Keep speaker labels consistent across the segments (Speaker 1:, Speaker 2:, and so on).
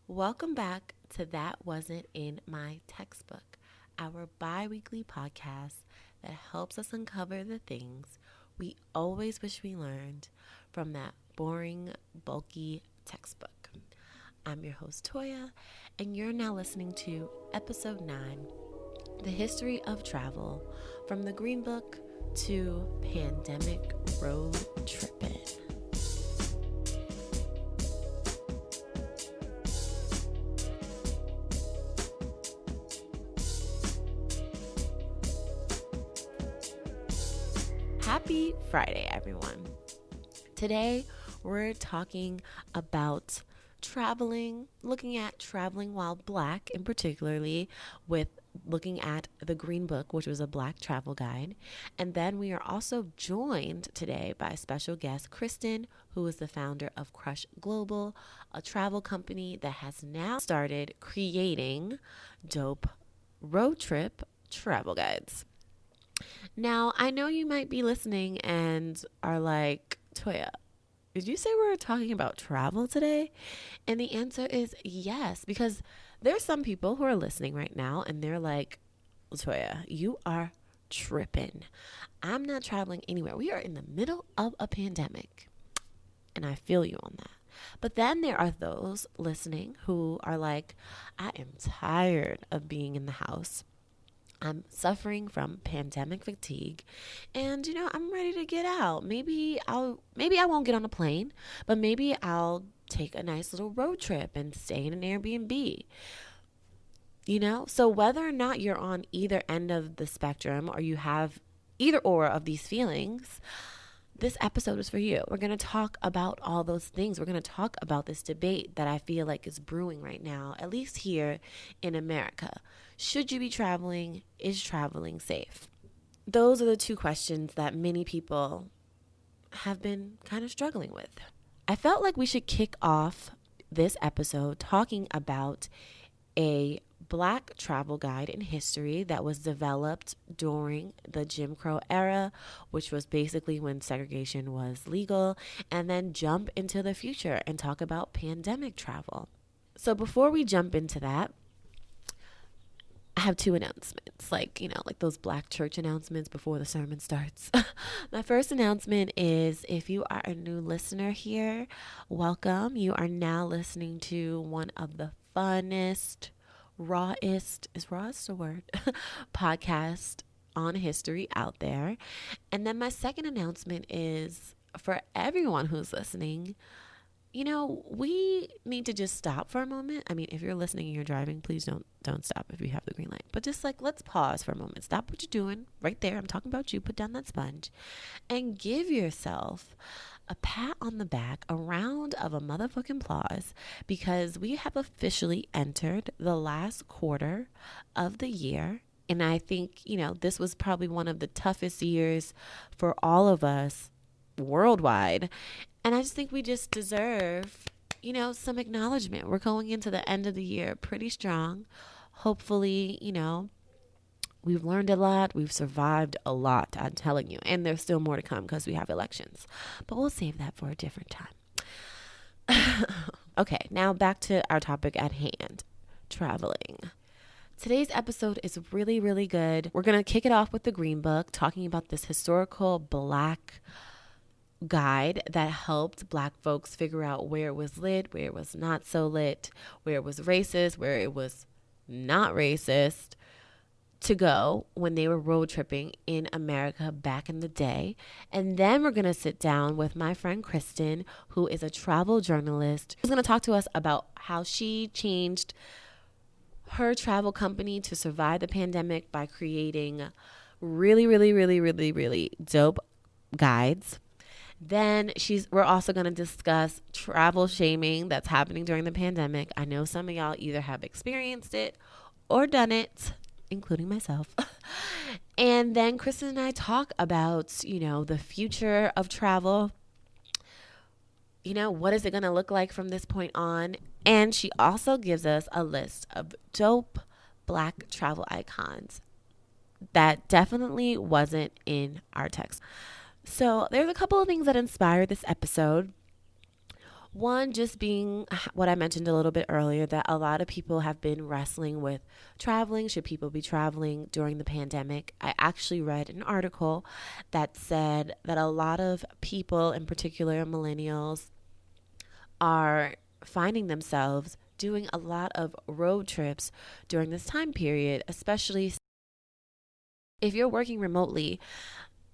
Speaker 1: Welcome back to That Wasn't in My Textbook, our bi-weekly podcast that helps us uncover the things we always wish we learned from that boring, bulky textbook. I'm your host, Toya, and you're now listening to Episode 9, The History of Travel, from the Green Book to Pandemic Road Trippin. Happy Friday, everyone. Today, we're talking about traveling, looking at traveling while Black, and particularly with looking at the Green Book, which was a Black travel guide. And then we are also joined today by special guest Kristin, who is the founder of Crush Global, a travel company that has now started creating dope road trip travel guides. Now, I know you might be listening and are like, Toya, did you say we were talking about travel today? And the answer is yes, because there's some people who are listening right now and they're like, Toya, you are tripping. I'm not traveling anywhere. We are in the middle of a pandemic. And I feel you on that. But then there are those listening who are like, I am tired of being in the house. I'm suffering from pandemic fatigue and I'm ready to get out. Maybe I won't get on a plane, but maybe I'll take a nice little road trip and stay in an Airbnb. So whether or not you're on either end of the spectrum or you have either or of these feelings, this episode is for you. We're going to talk about all those things. We're going to talk about this debate that I feel like is brewing right now, at least here in America. Should you be traveling? Is traveling safe? Those are the two questions that many people have been kind of struggling with. I felt like we should kick off this episode talking about a Black travel guide in history that was developed during the Jim Crow era, which was basically when segregation was legal, and then jump into the future and talk about pandemic travel. So before we jump into that, I have two announcements, like those Black church announcements before the sermon starts. My first announcement is, if you are a new listener here, welcome. You are now listening to one of the funnest, rawest a word, podcast on history out there. And then my second announcement is for everyone who's listening, we need to just stop for a moment. I mean, if you're listening and you're driving, please don't stop if you have the green light. But just let's pause for a moment. Stop what you're doing right there. I'm talking about you. Put down that sponge and give yourself a pat on the back, a round of a motherfucking applause, because we have officially entered the last quarter of the year. And I think, this was probably one of the toughest years for all of us worldwide. And I just think we just deserve, some acknowledgement. We're going into the end of the year pretty strong. Hopefully, we've learned a lot. We've survived a lot, I'm telling you. And there's still more to come because we have elections. But we'll save that for a different time. Okay, now back to our topic at hand, traveling. Today's episode is really, really good. We're going to kick it off with the Green Book, talking about this historical Black guide that helped Black folks figure out where it was lit, where it was not so lit, where it was racist, where it was not racist to go when they were road tripping in America back in the day. And then we're going to sit down with my friend Kristin, who is a travel journalist, who's going to talk to us about how she changed her travel company to survive the pandemic by creating really, really, really, really, really dope guides. Then we're also going to discuss travel shaming that's happening during the pandemic. I know some of y'all either have experienced it or done it, including myself. And then Kristin and I talk about, the future of travel. What is it going to look like from this point on? And she also gives us a list of dope Black travel icons that definitely wasn't in our text. So there's a couple of things that inspired this episode. One, just being what I mentioned a little bit earlier, that a lot of people have been wrestling with traveling. Should people be traveling during the pandemic? I actually read an article that said that a lot of people, in particular millennials, are finding themselves doing a lot of road trips during this time period, especially if you're working remotely.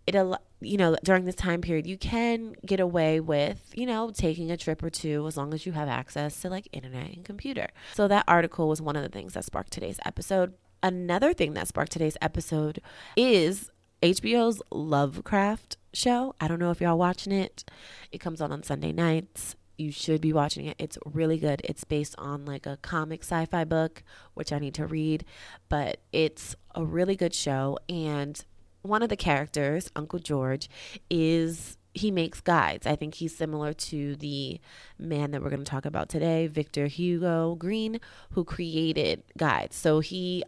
Speaker 1: During this time period, you can get away with, taking a trip or two, as long as you have access to like internet and computer. So that article was one of the things that sparked today's episode. Another thing that sparked today's episode is HBO's Lovecraft show. I don't know if y'all watching it. It comes on Sunday nights. You should be watching it. It's really good. It's based on like a comic sci-fi book, which I need to read, but it's a really good show. And one of the characters, Uncle George, he makes guides. I think he's similar to the man that we're going to talk about today, Victor Hugo Green, who created guides. So he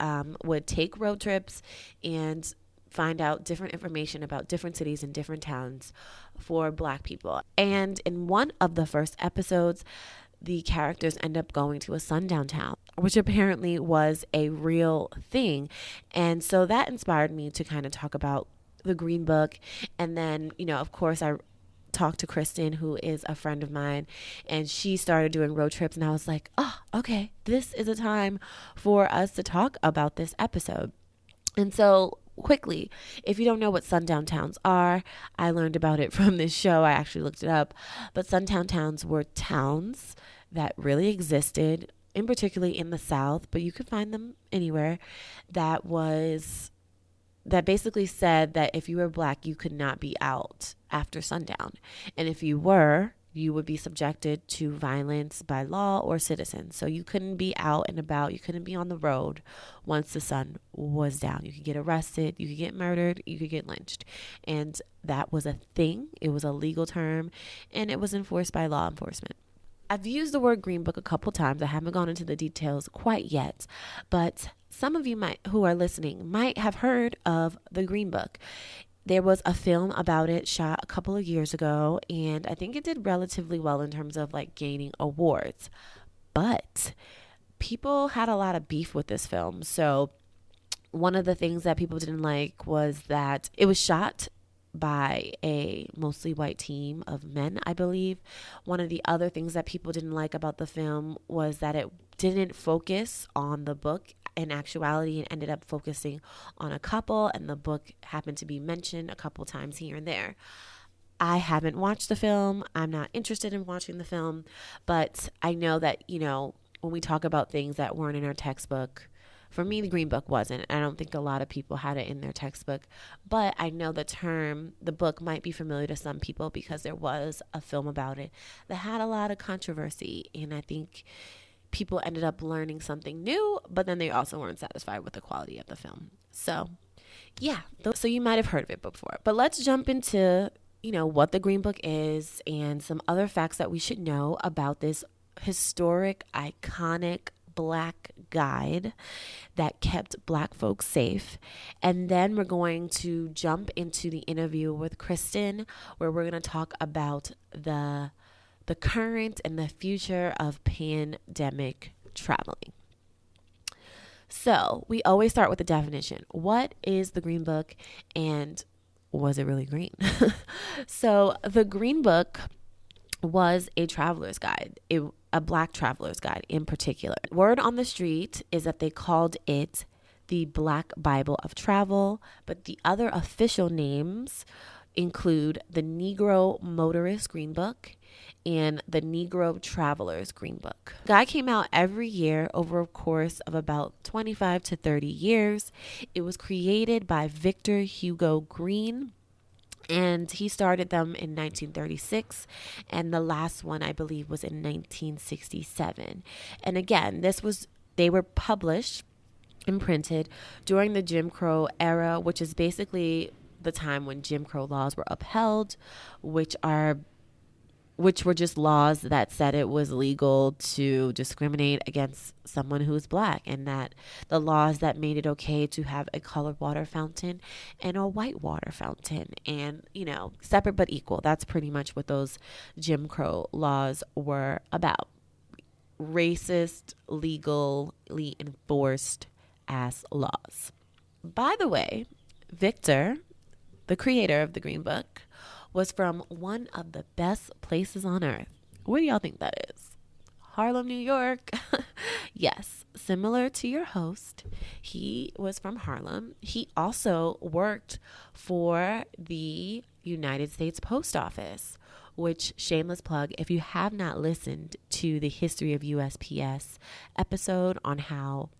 Speaker 1: would take road trips and find out different information about different cities and different towns for Black people. And in one of the first episodes, the characters end up going to a sundown town, which apparently was a real thing. And so that inspired me to kind of talk about the Green Book. And then, of course, I talked to Kristin, who is a friend of mine, and she started doing road trips. And I was like, oh, okay, this is a time for us to talk about this episode. And so quickly, if you don't know what sundown towns are, I learned about it from this show. I actually looked it up. But sundown towns were towns that really existed, in particularly in the South, but you could find them anywhere, that basically said that if you were Black, you could not be out after sundown. And if you were, you would be subjected to violence by law or citizens. So you couldn't be out and about. You couldn't be on the road once the sun was down. You could get arrested. You could get murdered. You could get lynched. And that was a thing. It was a legal term, and it was enforced by law enforcement. I've used the word Green Book a couple times. I haven't gone into the details quite yet, but some of you who are listening might have heard of the Green Book. There was a film about it shot a couple of years ago, and I think it did relatively well in terms of like gaining awards. But people had a lot of beef with this film. So one of the things that people didn't like was that it was shot by a mostly white team of men, I believe. One of the other things that people didn't like about the film was that it didn't focus on the book. In actuality, it ended up focusing on a couple, and the book happened to be mentioned a couple times here and there. I haven't watched the film. I'm not interested in watching the film, but I know that, when we talk about things that weren't in our textbook, for me, the Green Book wasn't. I don't think a lot of people had it in their textbook, but I know the book might be familiar to some people because there was a film about it that had a lot of controversy, and I think people ended up learning something new, but then they also weren't satisfied with the quality of the film. So, yeah, so you might have heard of it before. But let's jump into, what the Green Book is and some other facts that we should know about this historic, iconic Black guide that kept Black folks safe. And then we're going to jump into the interview with Kristin, where we're going to talk about the current and the future of pandemic traveling. So we always start with the definition. What is the Green Book, and was it really green? So the Green Book was a traveler's guide, a Black traveler's guide in particular. Word on the street is that they called it the Black Bible of Travel, but the other official names include the Negro Motorist Green Book and the Negro Traveler's Green Book. The guide came out every year over a course of about 25 to 30 years. It was created by Victor Hugo Green, and he started them in 1936, and the last one I believe was in 1967. And again, they were published and printed during the Jim Crow era, which is basically the time when Jim Crow laws were upheld, which are which were just laws that said it was legal to discriminate against someone who's black, and that the laws that made it okay to have a colored water fountain and a white water fountain, and, separate but equal. That's pretty much what those Jim Crow laws were about. Racist, legally enforced ass laws. By the way, Victor, the creator of the Green Book, was from one of the best places on earth. Where do y'all think that is? Harlem, New York. Yes, similar to your host, he was from Harlem. He also worked for the United States Post Office, which, shameless plug, if you have not listened to the history of USPS episode on how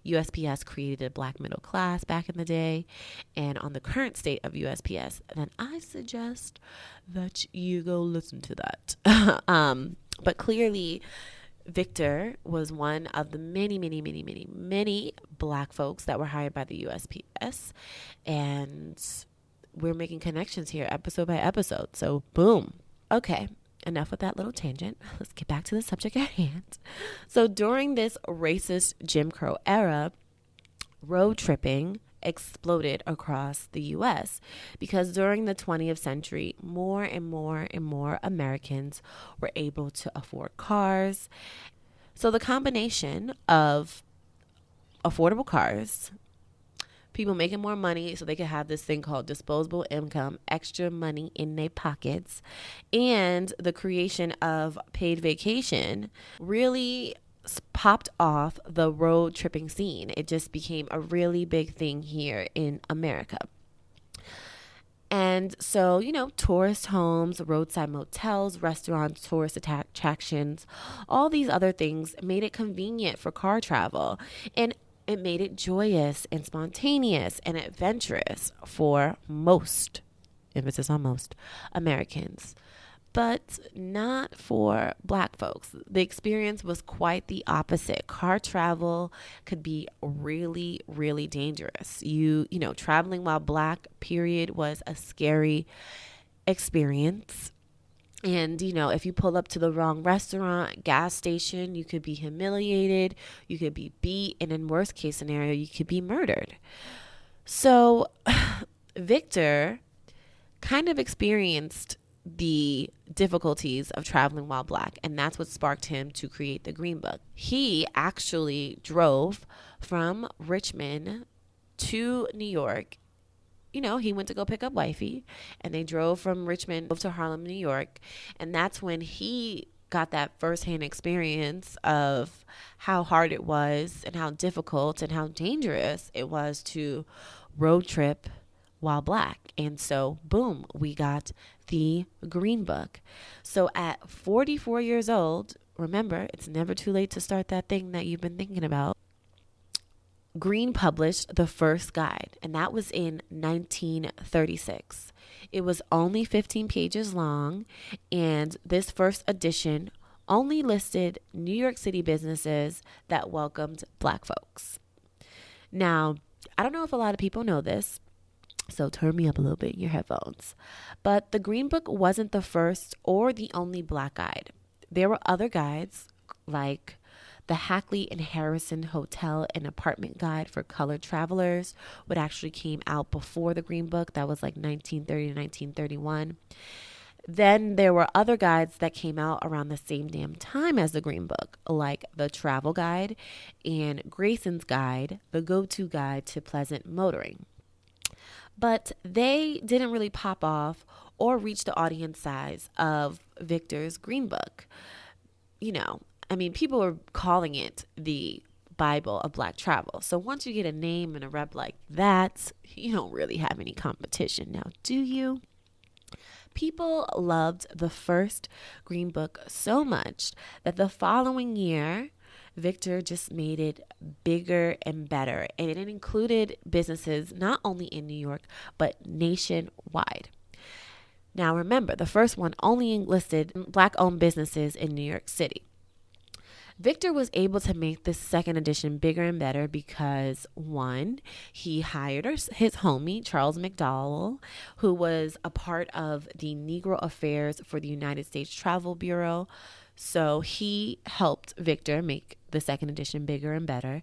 Speaker 1: USPS created a black middle class back in the day, and on the current state of USPS, then I suggest that you go listen to that. But clearly, Victor was one of the many black folks that were hired by the USPS, and we're making connections here episode by episode. So boom. Okay. Enough with that little tangent. Let's get back to the subject at hand. So during this racist Jim Crow era, road tripping exploded across the U.S. because during the 20th century, more and more Americans were able to afford cars. So the combination of affordable cars, people making more money so they could have this thing called disposable income, extra money in their pockets, and the creation of paid vacation really popped off the road tripping scene. It just became a really big thing here in America. And so, tourist homes, roadside motels, restaurants, tourist attractions, all these other things made it convenient for car travel. And it made it joyous and spontaneous and adventurous for most, emphasis on most, Americans, but not for black folks. The experience was quite the opposite. Car travel could be really, really dangerous. Traveling while black, period, was a scary experience. And, if you pull up to the wrong restaurant, gas station, you could be humiliated, you could be beat, and in worst case scenario, you could be murdered. So Victor kind of experienced the difficulties of traveling while black, and that's what sparked him to create the Green Book. He actually drove from Richmond to New York. He went to go pick up wifey, and they drove from Richmond to Harlem, New York. And that's when he got that firsthand experience of how hard it was and how difficult and how dangerous it was to road trip while black. And so, boom, we got the Green Book. So at 44 years old, remember, it's never too late to start that thing that you've been thinking about. Green published the first guide, and that was in 1936. It was only 15 pages long, and this first edition only listed New York City businesses that welcomed black folks. Now, I don't know if a lot of people know this, so turn me up a little bit in your headphones, but the Green Book wasn't the first or the only black guide. There were other guides like the Hackley and Harrison Hotel and Apartment Guide for Colored Travelers, which actually came out before the Green Book. That was like 1930 to 1931. Then there were other guides that came out around the same damn time as the Green Book, like the Travel Guide and Grayson's Guide, the Go-To Guide to Pleasant Motoring. But they didn't really pop off or reach the audience size of Victor's Green Book. People are calling it the Bible of black travel. So once you get a name and a rep like that, you don't really have any competition now, do you? People loved the first Green Book so much that the following year, Victor just made it bigger and better. And it included businesses not only in New York, but nationwide. Now remember, the first one only listed black-owned businesses in New York City. Victor was able to make this second edition bigger and better because, one, he hired his homie, Charles McDowell, who was a part of the Negro Affairs for the United States Travel Bureau. So he helped Victor make the second edition bigger and better.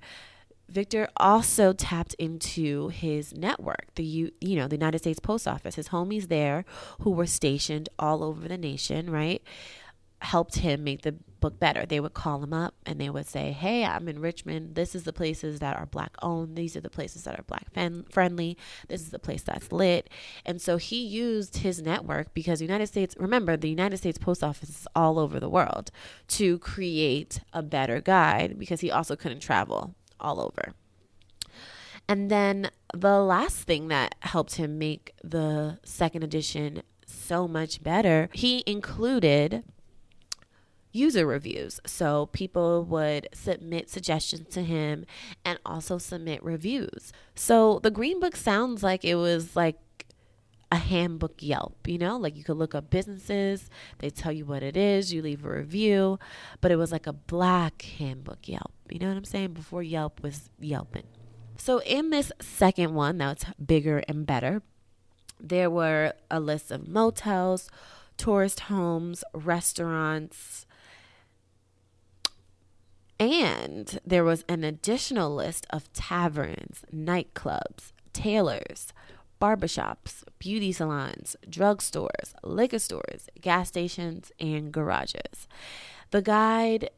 Speaker 1: Victor also tapped into his network, the United States Post Office. His homies there, who were stationed all over the nation, right, helped him make the book better. They would call him up and they would say, hey, I'm in Richmond. This is the places that are Black owned. These are the places that are Black friendly. This is the place that's lit. And so he used his network, because the United States Post Office is all over the world, to create a better guide, because he also couldn't travel all over. And then the last thing that helped him make the second edition so much better, he included user reviews. So people would submit suggestions to him and also submit reviews. So the Green Book sounds like it was like a handbook Yelp, like you could look up businesses, they tell you what it is, you leave a review, but it was like a Black handbook Yelp. You know what I'm saying? Before Yelp was Yelping. So in this second one, that's bigger and better, there were a list of motels, tourist homes, restaurants, and there was an additional list of taverns, nightclubs, tailors, barbershops, beauty salons, drugstores, liquor stores, gas stations, and garages. The guide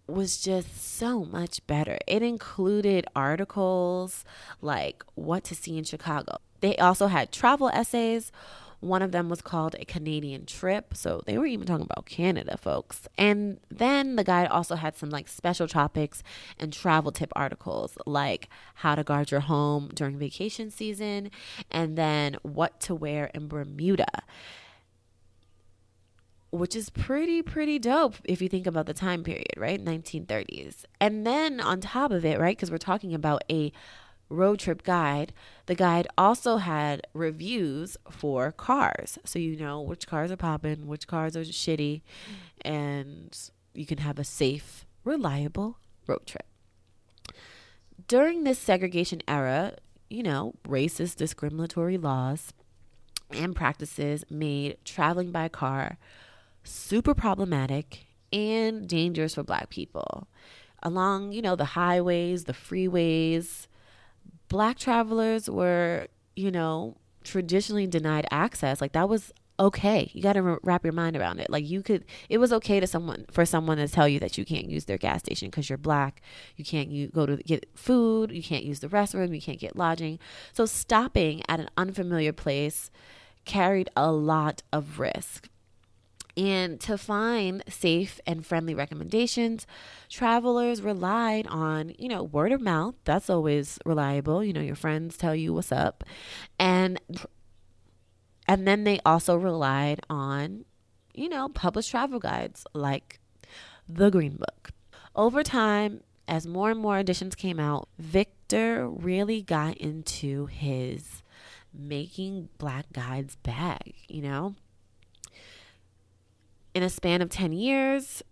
Speaker 1: was just so much better. It included articles like what to see in Chicago. They also had travel essays. One of them was called A Canadian Trip. So they were even talking about Canada, folks. And then the guide also had some like special topics and travel tip articles, like how to guard your home during vacation season, and then what to wear in Bermuda, which is pretty dope if you think about the time period, right? 1930s. And then on top of it, right, because we're talking about a road trip guide, the guide also had reviews for cars. So you know which cars are popping, which cars are shitty, and you can have a safe, reliable road trip. During this segregation era, racist discriminatory laws and practices made traveling by car super problematic and dangerous for Black people. Along, the highways, the freeways, Black travelers were, traditionally denied access. Like that was okay. You got to wrap your mind around it. Like it was okay for someone to tell you that you can't use their gas station because you're Black. You can't go to get food. You can't use the restroom. You can't get lodging. So stopping at an unfamiliar place carried a lot of risk. And to find safe and friendly recommendations, travelers relied on, word of mouth. That's always reliable. Your friends tell you what's up. And then they also relied on, published travel guides like the Green Book. Over time, as more and more editions came out, Victor really got into his making Black guides bag, In a span of 10 years,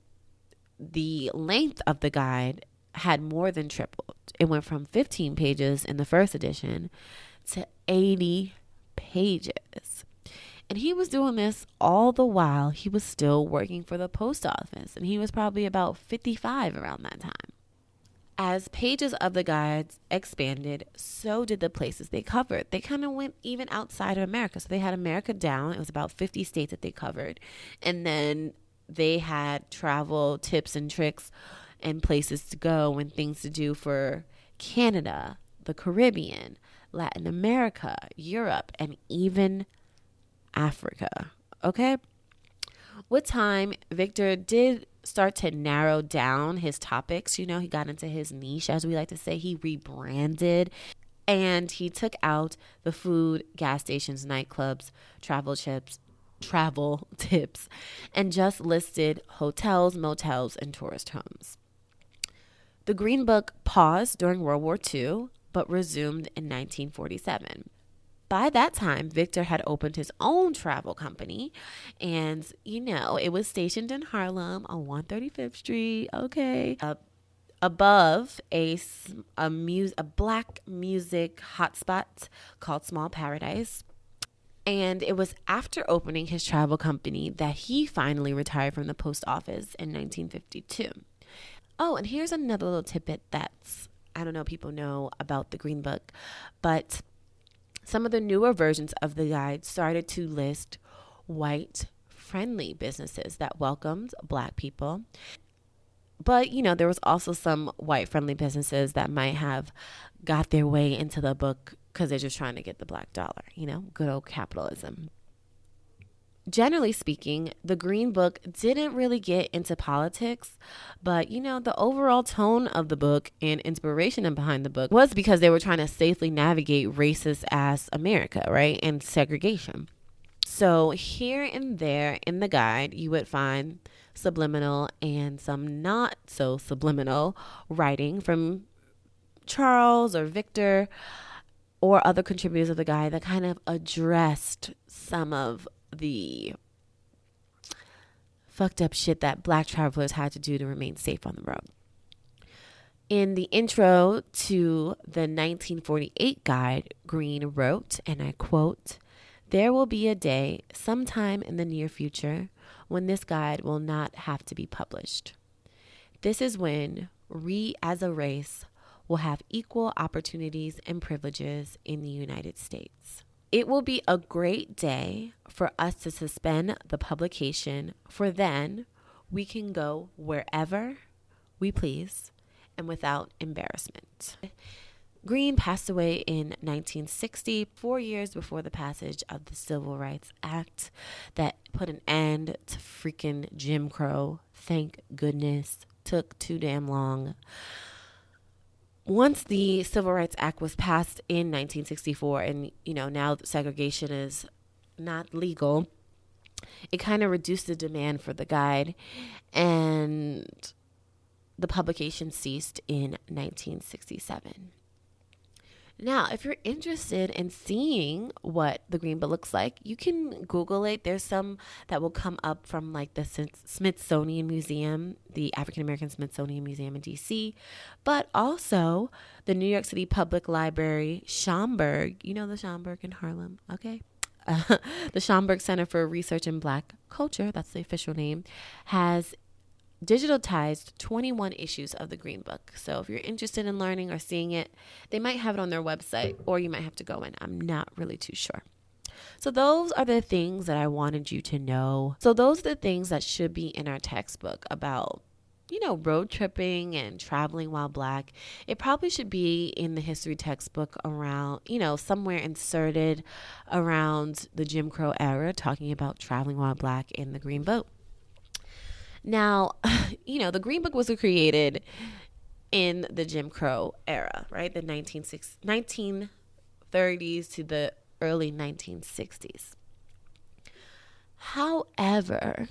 Speaker 1: the length of the guide had more than tripled. It went from 15 pages in the first edition to 80 pages. And he was doing this all the while he was still working for the post office. And he was probably about 55 around that time. As pages of the guides expanded, so did the places they covered. They kind of went even outside of America. So they had America down. It was about 50 states that they covered. And then they had travel tips and tricks and places to go and things to do for Canada, the Caribbean, Latin America, Europe, and even Africa. Okay? With time, Victor did start to narrow down his topics. He got into his niche, as we like to say. He rebranded and he took out the food, gas stations, nightclubs, travel tips, and just listed hotels, motels, and tourist homes. The Green Book paused during World War II, but resumed in 1947. by that time, Victor had opened his own travel company, and it was stationed in Harlem on 135th Street. Okay, above a black music hotspot called Small Paradise. And it was after opening his travel company that he finally retired from the post office in 1952. Oh, and here's another little tidbit that's, I don't know, people know about the Green Book, but some of the newer versions of the guide started to list white-friendly businesses that welcomed Black people. But, there was also some white-friendly businesses that might have got their way into the book because they're just trying to get the black dollar, good old capitalism. Generally speaking, the Green Book didn't really get into politics, but, the overall tone of the book and inspiration behind the book was because they were trying to safely navigate racist-ass America, right, and segregation. So here and there in the guide, you would find subliminal and some not so subliminal writing from Charles or Victor or other contributors of the guide that kind of addressed some of the fucked up shit that Black travelers had to do to remain safe on the road. In the intro to the 1948 guide, Green wrote, and I quote, "There will be a day sometime in the near future when this guide will not have to be published. This is when we as a race will have equal opportunities and privileges in the United States. It will be a great day for us to suspend the publication, for then we can go wherever we please and without embarrassment." Green passed away in 1960, 4 years before the passage of the Civil Rights Act that put an end to freaking Jim Crow. Thank goodness. Took too damn long. Once the Civil Rights Act was passed in 1964 and, now segregation is not legal, it kind of reduced the demand for the guide and the publication ceased in 1967. Now, if you're interested in seeing what the Green Book looks like, you can Google it. There's some that will come up from like the Smithsonian Museum, the African American Smithsonian Museum in DC, but also the New York City Public Library, Schomburg, the Schomburg in Harlem, okay? The Schomburg Center for Research in Black Culture, that's the official name, has digitized 21 issues of the Green Book. So if you're interested in learning or seeing it, they might have it on their website or you might have to go in. I'm not really too sure. So those are the things that I wanted you to know. So those are the things that should be in our textbook about, road tripping and traveling while Black. It probably should be in the history textbook around, somewhere inserted around the Jim Crow era, talking about traveling while Black in the Green Book. Now, the Green Book was created in the Jim Crow era, right? The 1930s to the early 1960s. However,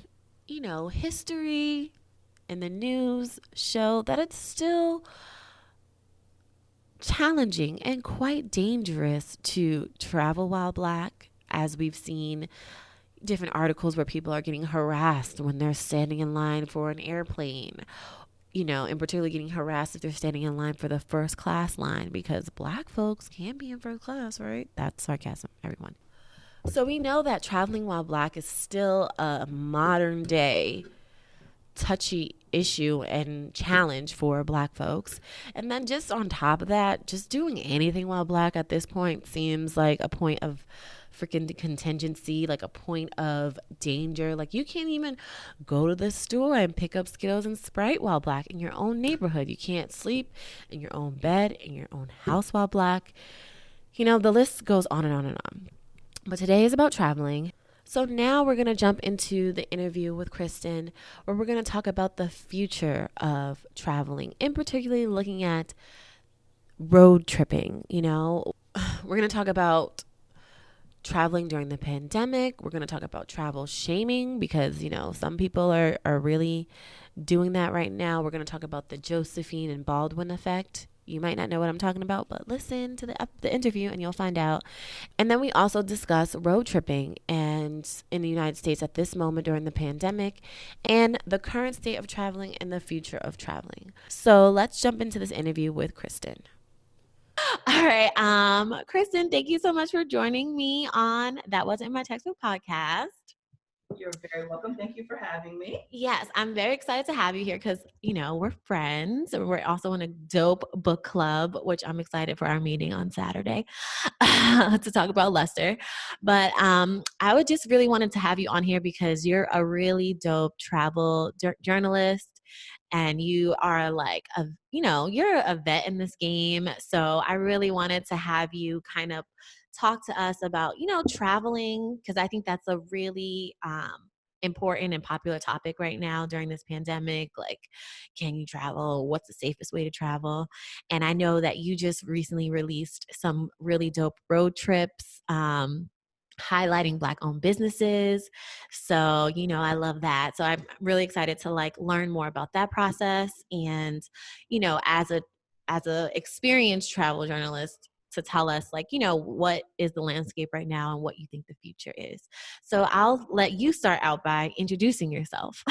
Speaker 1: history and the news show that it's still challenging and quite dangerous to travel while Black, as we've seen different articles where people are getting harassed when they're standing in line for an airplane, and particularly getting harassed if they're standing in line for the first class line because Black folks can be in first class, right? That's sarcasm, everyone. So we know that traveling while Black is still a modern day touchy issue and challenge for Black folks. And then just on top of that, just doing anything while Black at this point seems like a point of freaking contingency, like a point of danger. Like you can't even go to the store and pick up Skittles and Sprite while Black in your own neighborhood. You can't sleep in your own bed, in your own house while Black. The list goes on and on and on. But today is about traveling. So now we're going to jump into the interview with Kristin, where we're going to talk about the future of traveling, and particularly looking at road tripping. We're going to talk about traveling during the pandemic. We're going to talk about travel shaming because, some people are really doing that right now. We're going to talk about the Josephine and Baldwin effect. You might not know what I'm talking about, but listen to the interview and you'll find out. And then we also discuss road tripping and in the United States at this moment during the pandemic and the current state of traveling and the future of traveling. So let's jump into this interview with Kristin. All right. Kristin, thank you so much for joining me on That Wasn't My Textbook podcast.
Speaker 2: You're very welcome. Thank you for having me.
Speaker 1: Yes, I'm very excited to have you here because, we're friends. We're also in a dope book club, which I'm excited for our meeting on Saturday to talk about Lester. But I would just really wanted to have you on here because you're a really dope travel journalist and you are like you're a vet in this game. So I really wanted to have you kind of talk to us about, traveling, because I think that's a really important and popular topic right now during this pandemic. Like, can you travel? What's the safest way to travel? And I know that you just recently released some really dope road trips, highlighting Black owned businesses. So, I love that. So I'm really excited to like learn more about that process. And, as a experienced travel journalist, to tell us like, what is the landscape right now and what you think the future is. So I'll let you start out by introducing yourself.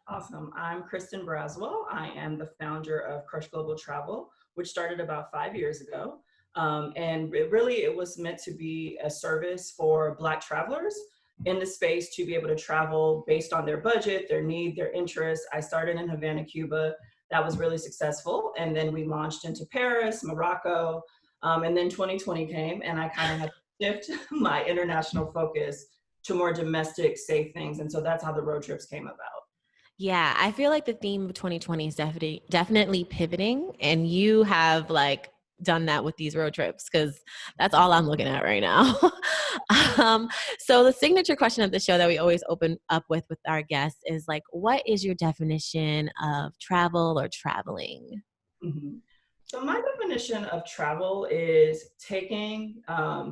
Speaker 2: Awesome. I'm Kristin Braswell. I am the founder of Crush Global Travel, which started about 5 years ago. And it was meant to be a service for Black travelers in the space to be able to travel based on their budget, their need, their interests. I started in Havana, Cuba. That was really successful. And then we launched into Paris, Morocco. And then 2020 came and I kind of had to shift my international focus to more domestic, safe things. And so that's how the road trips came about.
Speaker 1: Yeah, I feel like the theme of 2020 is definitely pivoting, and you have like done that with these road trips because that's all I'm looking at right now. So the signature question of the show that we always open up with our guests is like, what is your definition of travel or traveling?
Speaker 2: Mm-hmm. So my definition of travel is taking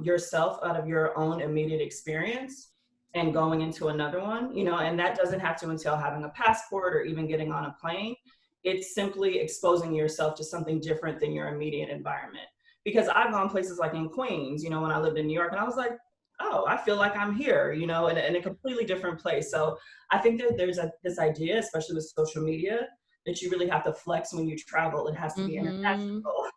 Speaker 2: yourself out of your own immediate experience and going into another one, and that doesn't have to entail having a passport or even getting on a plane. It's simply exposing yourself to something different than your immediate environment. Because I've gone places like in Queens, when I lived in New York, and I was like, oh, I feel like I'm here, in a completely different place. So I think that there's this idea, especially with social media, that you really have to flex when you travel. It has to be
Speaker 1: Mm-hmm.
Speaker 2: international,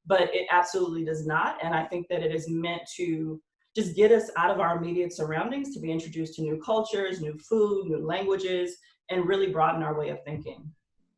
Speaker 2: but it absolutely does not. And I think that it is meant to just get us out of our immediate surroundings to be introduced to new cultures, new food, new languages, and really broaden our way of thinking.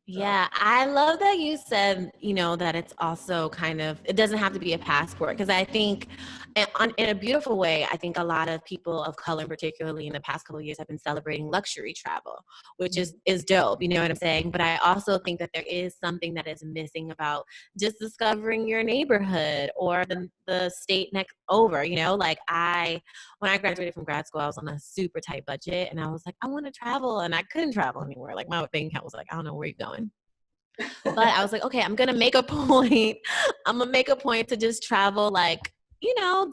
Speaker 2: So.
Speaker 1: Yeah, I love that you said, that it's also kind of, it doesn't have to be a passport. Because I think in a beautiful way, I think a lot of people of color, particularly in the past couple of years, have been celebrating luxury travel, which is dope. You know what I'm saying? But I also think that there is something that is missing about just discovering your neighborhood or the state next over, like when I graduated from grad school, I was on a super tight budget and I was like, I want to travel, and I couldn't travel anywhere. Like my bank account was like, I don't know where you're going. But I was like, okay, I'm going to make a point. I'm going to make a point to just travel like,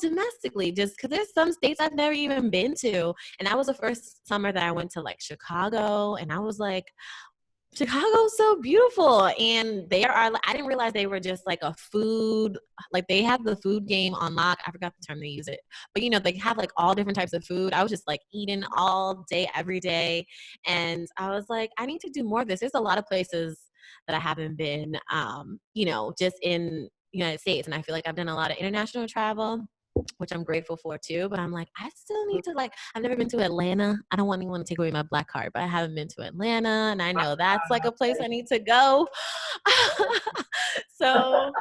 Speaker 1: domestically, just because there's some states I've never even been to. And that was the first summer that I went to like Chicago. And I was like, Chicago's so beautiful. And I didn't realize they were just like a food, like they have the food game on lock. I forgot the term they use it, but they have like all different types of food. I was just like eating all day, every day. And I was like, I need to do more of this. There's a lot of places that I haven't been, just in United States. And I feel like I've done a lot of international travel, which I'm grateful for too. But I'm like, I still need to I've never been to Atlanta. I don't want anyone to take away my Black card, but I haven't been to Atlanta. And I know that's like a place I need to go. So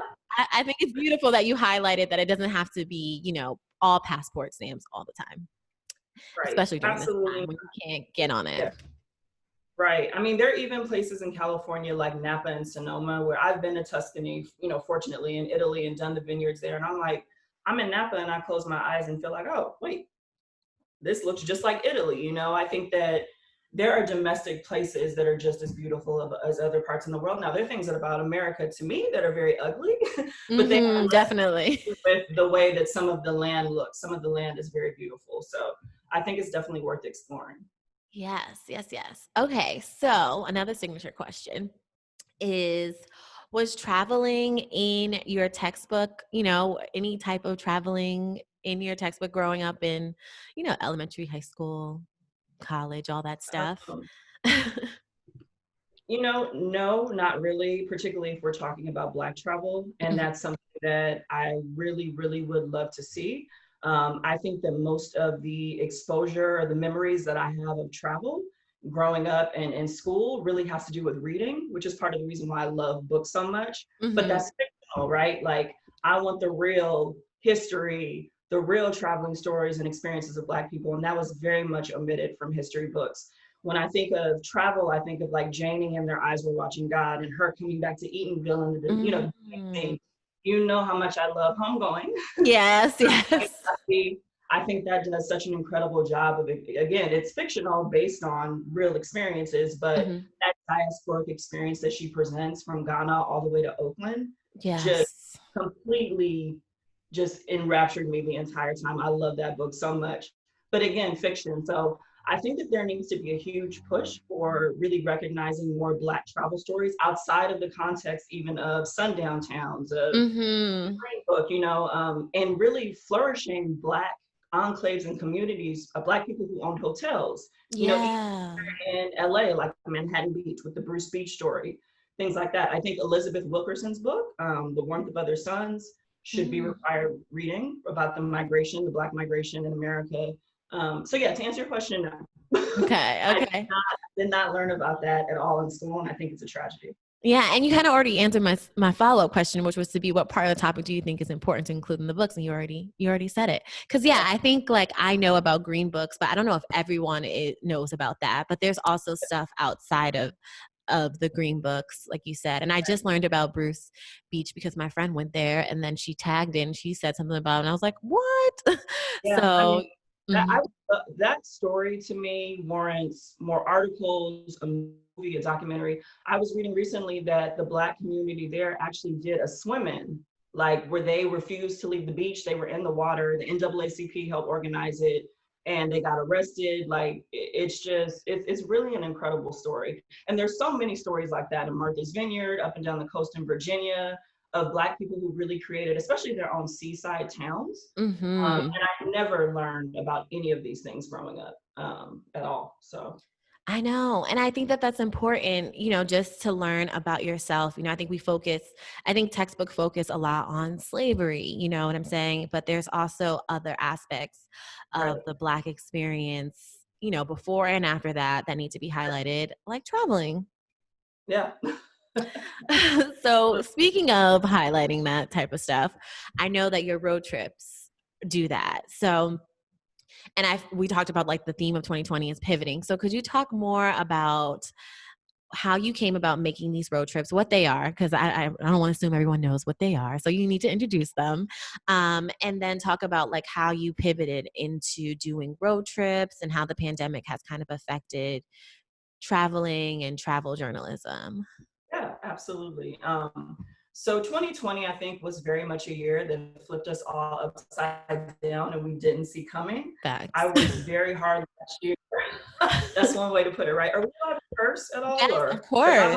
Speaker 1: I think it's beautiful that you highlighted that it doesn't have to be, all passport stamps all the time,
Speaker 2: Right.
Speaker 1: especially during this
Speaker 2: Absolutely.
Speaker 1: time when you can't get on it.
Speaker 2: Yeah. Right. I mean, there are even places in California like Napa and Sonoma where I've been to Tuscany, fortunately in Italy and done the vineyards there. And I'm like, I'm in Napa and I close my eyes and feel like, oh, wait, this looks just like Italy. I think that there are domestic places that are just as beautiful as other parts in the world. Now, there are things about America to me that are very ugly, but they have less
Speaker 1: Definitely.
Speaker 2: to do with the way that some of the land looks. Some of the land is very beautiful. So I think it's definitely worth exploring.
Speaker 1: Yes, yes, yes. Okay, so another signature question is, Was traveling in your textbook, any type of traveling in your textbook growing up in, elementary, high school, college, all that stuff?
Speaker 2: Um, no, not really, particularly if we're talking about Black travel. And
Speaker 1: Mhm,
Speaker 2: that's something that I really, really would love to see. I think that most of the exposure or the memories that I have of travel growing up and in school really has to do with reading, which is part of the reason why I love books so much. But
Speaker 1: mhm,
Speaker 2: that's fictional, right? Like, I want the real history, the real traveling stories and experiences of Black people. And that was very much omitted from history books. When I think of travel, I think of like Janie and Their Eyes Were Watching God and her coming back to Eatonville and
Speaker 1: mhm.
Speaker 2: thing. You know how much I love homegoing.
Speaker 1: Yes, yes.
Speaker 2: I think that does such an incredible job of it. Again, it's fictional based on real experiences, but
Speaker 1: Mhm.
Speaker 2: that diasporic experience that she presents from Ghana all the way to Oakland just
Speaker 1: Yes.
Speaker 2: completely just enraptured me the entire time. I love that book so much. But again, fiction. So I think that there needs to be a huge push for really recognizing more Black travel stories outside of the context even of sundown towns, of
Speaker 1: Mhm.
Speaker 2: Green Book, and really flourishing Black enclaves and communities of Black people who owned hotels. Even
Speaker 1: Yeah.
Speaker 2: in LA, like Manhattan Beach with the Bruce Beach story, things like that. I think Elizabeth Wilkerson's book, The Warmth of Other Suns, should be
Speaker 1: Mm.
Speaker 2: required reading about the migration, the Black migration in America. So yeah, to answer your question, no.
Speaker 1: Okay,
Speaker 2: I
Speaker 1: okay.
Speaker 2: did not learn about that at all in school, and I think it's a tragedy.
Speaker 1: Yeah, and you kind of already answered my follow-up question, which was to be what part of the topic do you think is important to include in the books? And you already said it. Because yeah, I think like I know about green books, but I don't know if everyone knows about that. But there's also stuff outside of the green books, like you said. And I just learned about Bruce Beach because my friend went there, and then she tagged in. She said something about it, and I was like, what?
Speaker 2: Yeah, I
Speaker 1: So.
Speaker 2: mean,
Speaker 1: Mhm.
Speaker 2: that story to me warrants more articles, a movie, a documentary. I was reading recently that the Black community there actually did a swim-in, like where they refused to leave the beach. They were in the water. The NAACP helped organize it, and they got arrested. Like it's just, it's really an incredible story. And there's so many stories like that in Martha's Vineyard, up and down the coast in Virginia, of Black people who really created, especially their own seaside towns.
Speaker 1: Mhm.
Speaker 2: And I never learned about any of these things growing up at all. So,
Speaker 1: I know. And I think that that's important, just to learn about yourself. I think I think textbook focus a lot on slavery, you know what I'm saying? But there's also other aspects of
Speaker 2: right.
Speaker 1: the Black experience, before and after that need to be highlighted, like traveling.
Speaker 2: Yeah.
Speaker 1: So, speaking of highlighting that type of stuff, I know that your road trips do that. So, and we talked about like the theme of 2020 is pivoting. So could you talk more about how you came about making these road trips, what they are, because I don't want to assume everyone knows what they are. So you need to introduce them, and then talk about like how you pivoted into doing road trips and how the pandemic has kind of affected traveling and travel journalism.
Speaker 2: Yeah, absolutely. So 2020, I think, was very much a year that flipped us all upside down and we didn't see coming. I
Speaker 1: Facts.
Speaker 2: worked very hard last year. That's one way to put it, right? Are we allowed to curse at all?
Speaker 1: Yes, of
Speaker 2: Or because
Speaker 1: course.
Speaker 2: I've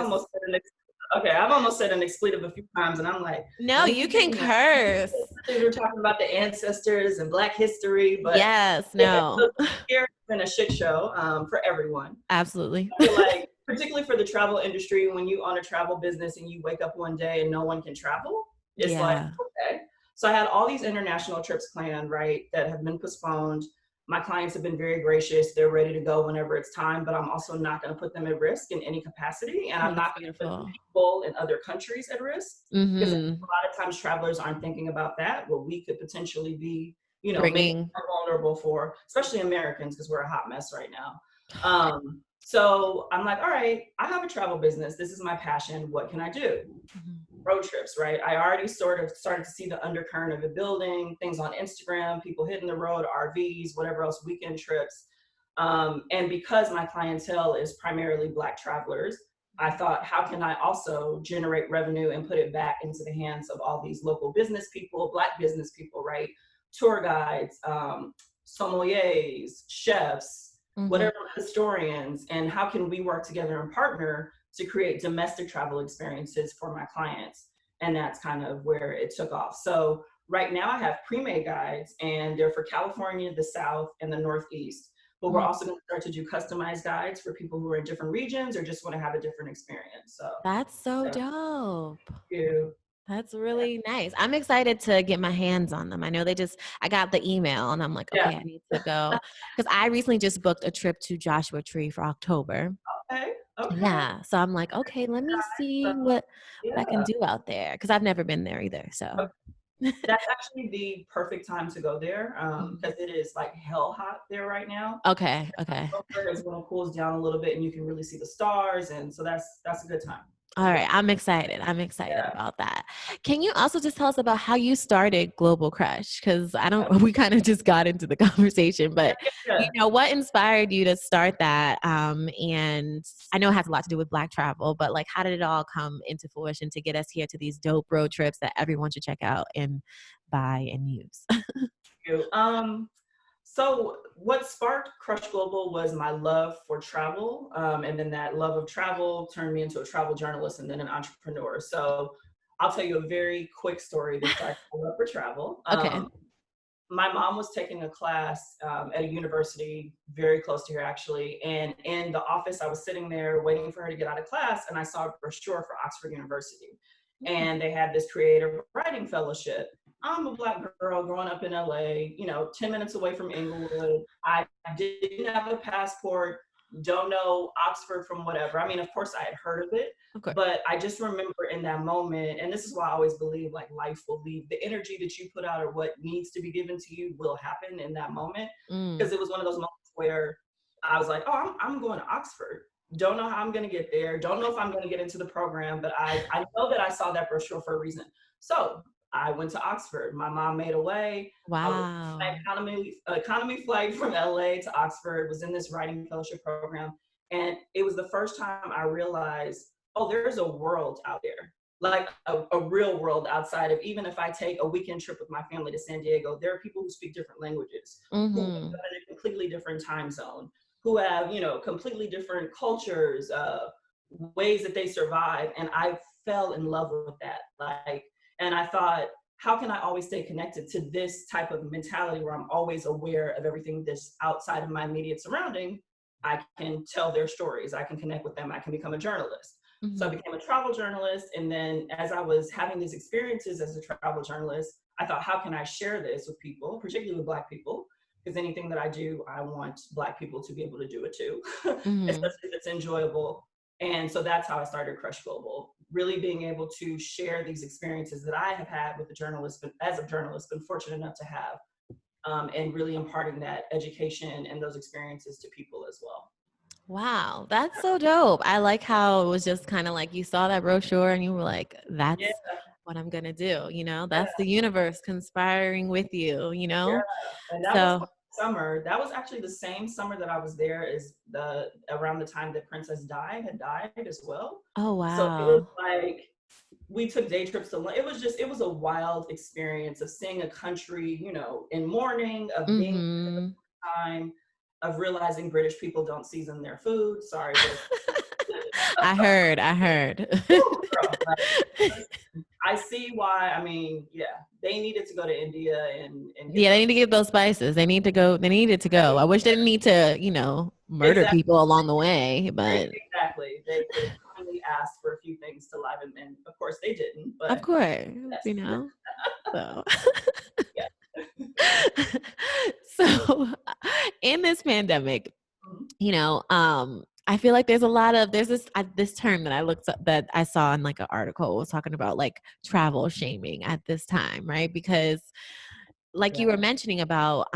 Speaker 2: almost said an expletive a few times, and I'm like,
Speaker 1: No,
Speaker 2: let me
Speaker 1: you can
Speaker 2: think now.
Speaker 1: curse.
Speaker 2: We were talking about the ancestors and Black history, but
Speaker 1: Yes,
Speaker 2: yeah,
Speaker 1: no,
Speaker 2: so this year has been a shit show for everyone.
Speaker 1: absolutely.
Speaker 2: I feel like, particularly for the travel industry, when you own a travel business and you wake up one day and no one can travel, it's like,
Speaker 1: Yeah.
Speaker 2: okay. So I had all these international trips planned, right, that have been postponed. My clients have been very gracious. They're ready to go whenever it's time, but I'm also not going to put them at risk in any capacity. And
Speaker 1: Oh,
Speaker 2: I'm
Speaker 1: that's
Speaker 2: not going to put
Speaker 1: beautiful.
Speaker 2: people in other countries at risk because a
Speaker 1: Mm-hmm.
Speaker 2: lot of times travelers aren't thinking about that, what we could potentially be, making
Speaker 1: Bringing.
Speaker 2: them vulnerable for, especially Americans, because we're a hot mess right now. So I'm like, all right, I have a travel business. This is my passion. What can I do?
Speaker 1: Mhm.
Speaker 2: Road trips, right? I already sort of started to see the undercurrent of it building, things on Instagram, people hitting the road, RVs, whatever else, weekend trips. And because my clientele is primarily Black travelers, I thought, how can I also generate revenue and put it back into the hands of all these local business people, Black business people, right? Tour guides, sommeliers, chefs,
Speaker 1: Mhm.
Speaker 2: whatever, historians, and how can we work together and partner to create domestic travel experiences for my clients. And that's kind of where it took off. So right now I have pre-made guides, and they're for California, the South, and the Northeast. But we're
Speaker 1: Mm.
Speaker 2: also going to start to do customized guides for people who are in different regions or just want to have a different experience. So
Speaker 1: That's so
Speaker 2: yeah,
Speaker 1: dope.
Speaker 2: you.
Speaker 1: That's really nice. I'm excited to get my hands on them. I know I got the email and I'm like,
Speaker 2: Yeah.
Speaker 1: okay, I need to go. Because I recently just booked a trip to Joshua Tree for October.
Speaker 2: Okay. Okay.
Speaker 1: Yeah. So I'm like, okay, let me
Speaker 2: So
Speaker 1: see what I can
Speaker 2: yeah.
Speaker 1: do out there. Because I've never been there either. So
Speaker 2: That's actually the perfect time to go there,
Speaker 1: Mhm.
Speaker 2: because it is like hell hot there right now.
Speaker 1: Okay. Okay.
Speaker 2: October is when it cools down a little bit and you can really see the stars, and so that's a good time.
Speaker 1: All
Speaker 2: It's a good
Speaker 1: right,
Speaker 2: time.
Speaker 1: I'm excited. I'm excited
Speaker 2: Yeah.
Speaker 1: about that. Can you also just tell us about how you started Global Crush? Because I don't, we kind of just got into the conversation, but
Speaker 2: Yeah.
Speaker 1: what inspired you to start that? And I know it has a lot to do with Black travel, but like, how did it all come into fruition to get us here to these dope road trips that everyone should check out and buy and use?
Speaker 2: You. So what sparked Crush Global was my love for travel, and then that love of travel turned me into a travel journalist and then an entrepreneur. So I'll tell you a very quick story that started my love for travel.
Speaker 1: Okay.
Speaker 2: My mom was taking a class at a university very close to here, actually. And in the office, I was sitting there waiting for her to get out of class, and I saw a brochure for Oxford University.
Speaker 1: Mm.
Speaker 2: And they had this creative writing fellowship. I'm a Black girl growing up in LA, 10 minutes away from Inglewood. I didn't have a passport, don't know Oxford from whatever. I mean, of course, I had heard of it,
Speaker 1: Of course.
Speaker 2: but I just remember in that moment, and this is why I always believe like life will leave. The energy that you put out or what needs to be given to you will happen in that moment.
Speaker 1: Mm.
Speaker 2: Because it was one of those moments where I was like, oh, I'm going to Oxford. Don't know how I'm going to get there. Don't know if I'm going to get into the program, but I know that I saw that brochure for a reason. So I went to Oxford. My mom made a way. I was my
Speaker 1: Wow.
Speaker 2: economy flight from LA to Oxford, was in this writing fellowship program. And it was the first time I realized, oh, there's a world out there, like a real world outside of, even if I take a weekend trip with my family to San Diego, there are people who speak different languages, who live
Speaker 1: Mm-hmm.
Speaker 2: in a completely different time zone, who have, completely different cultures, ways that they survive. And I fell in love with that. And I thought, how can I always stay connected to this type of mentality where I'm always aware of everything that's outside of my immediate surrounding? I can tell their stories. I can connect with them. I can become a journalist. So I
Speaker 1: Mm-hmm.
Speaker 2: became a travel journalist. And then as I was having these experiences as a travel journalist, I thought, how can I share this with people, particularly with Black people? Because anything that I do, I want Black people to be able to do it too,
Speaker 1: Mm-hmm.
Speaker 2: especially if it's enjoyable. And so that's how I started Crush Global, really being able to share these experiences that I have had with the journalist, but as a journalist, been fortunate enough to have, and really imparting that education and those experiences to people as well.
Speaker 1: Wow, that's so dope. I like how it was just kind of like you saw that brochure and you were like,
Speaker 2: Yeah,
Speaker 1: that's what I'm going to do.
Speaker 2: yeah,
Speaker 1: That's the universe conspiring with you,
Speaker 2: yeah. And that was
Speaker 1: So,
Speaker 2: summer. That was actually the same summer that I was there, is around the time that Princess Di had died as well.
Speaker 1: oh,
Speaker 2: So it was
Speaker 1: wow.
Speaker 2: like we took day trips to it was a wild experience of seeing a country, in mourning, of being there
Speaker 1: Mm-hmm.
Speaker 2: the time, of realizing British people don't season their food. Sorry, British.
Speaker 1: I heard.
Speaker 2: Woo, girl, like, I see why. I mean, yeah, they needed to go to India and get
Speaker 1: Yeah, they
Speaker 2: those.
Speaker 1: need to get those spices. They needed to go. I wish they didn't need to, murder
Speaker 2: Exactly,
Speaker 1: people along the way, but
Speaker 2: exactly. They could kindly ask for a few things to liven, and of course they didn't.
Speaker 1: of
Speaker 2: But
Speaker 1: course,
Speaker 2: yes,
Speaker 1: you know, so.
Speaker 2: yeah.
Speaker 1: So in this pandemic,
Speaker 2: Mhm.
Speaker 1: I feel like there's this term that I looked up that I saw in like an article was talking about like travel shaming at this time, right? Because like
Speaker 2: Yeah,
Speaker 1: you were mentioning about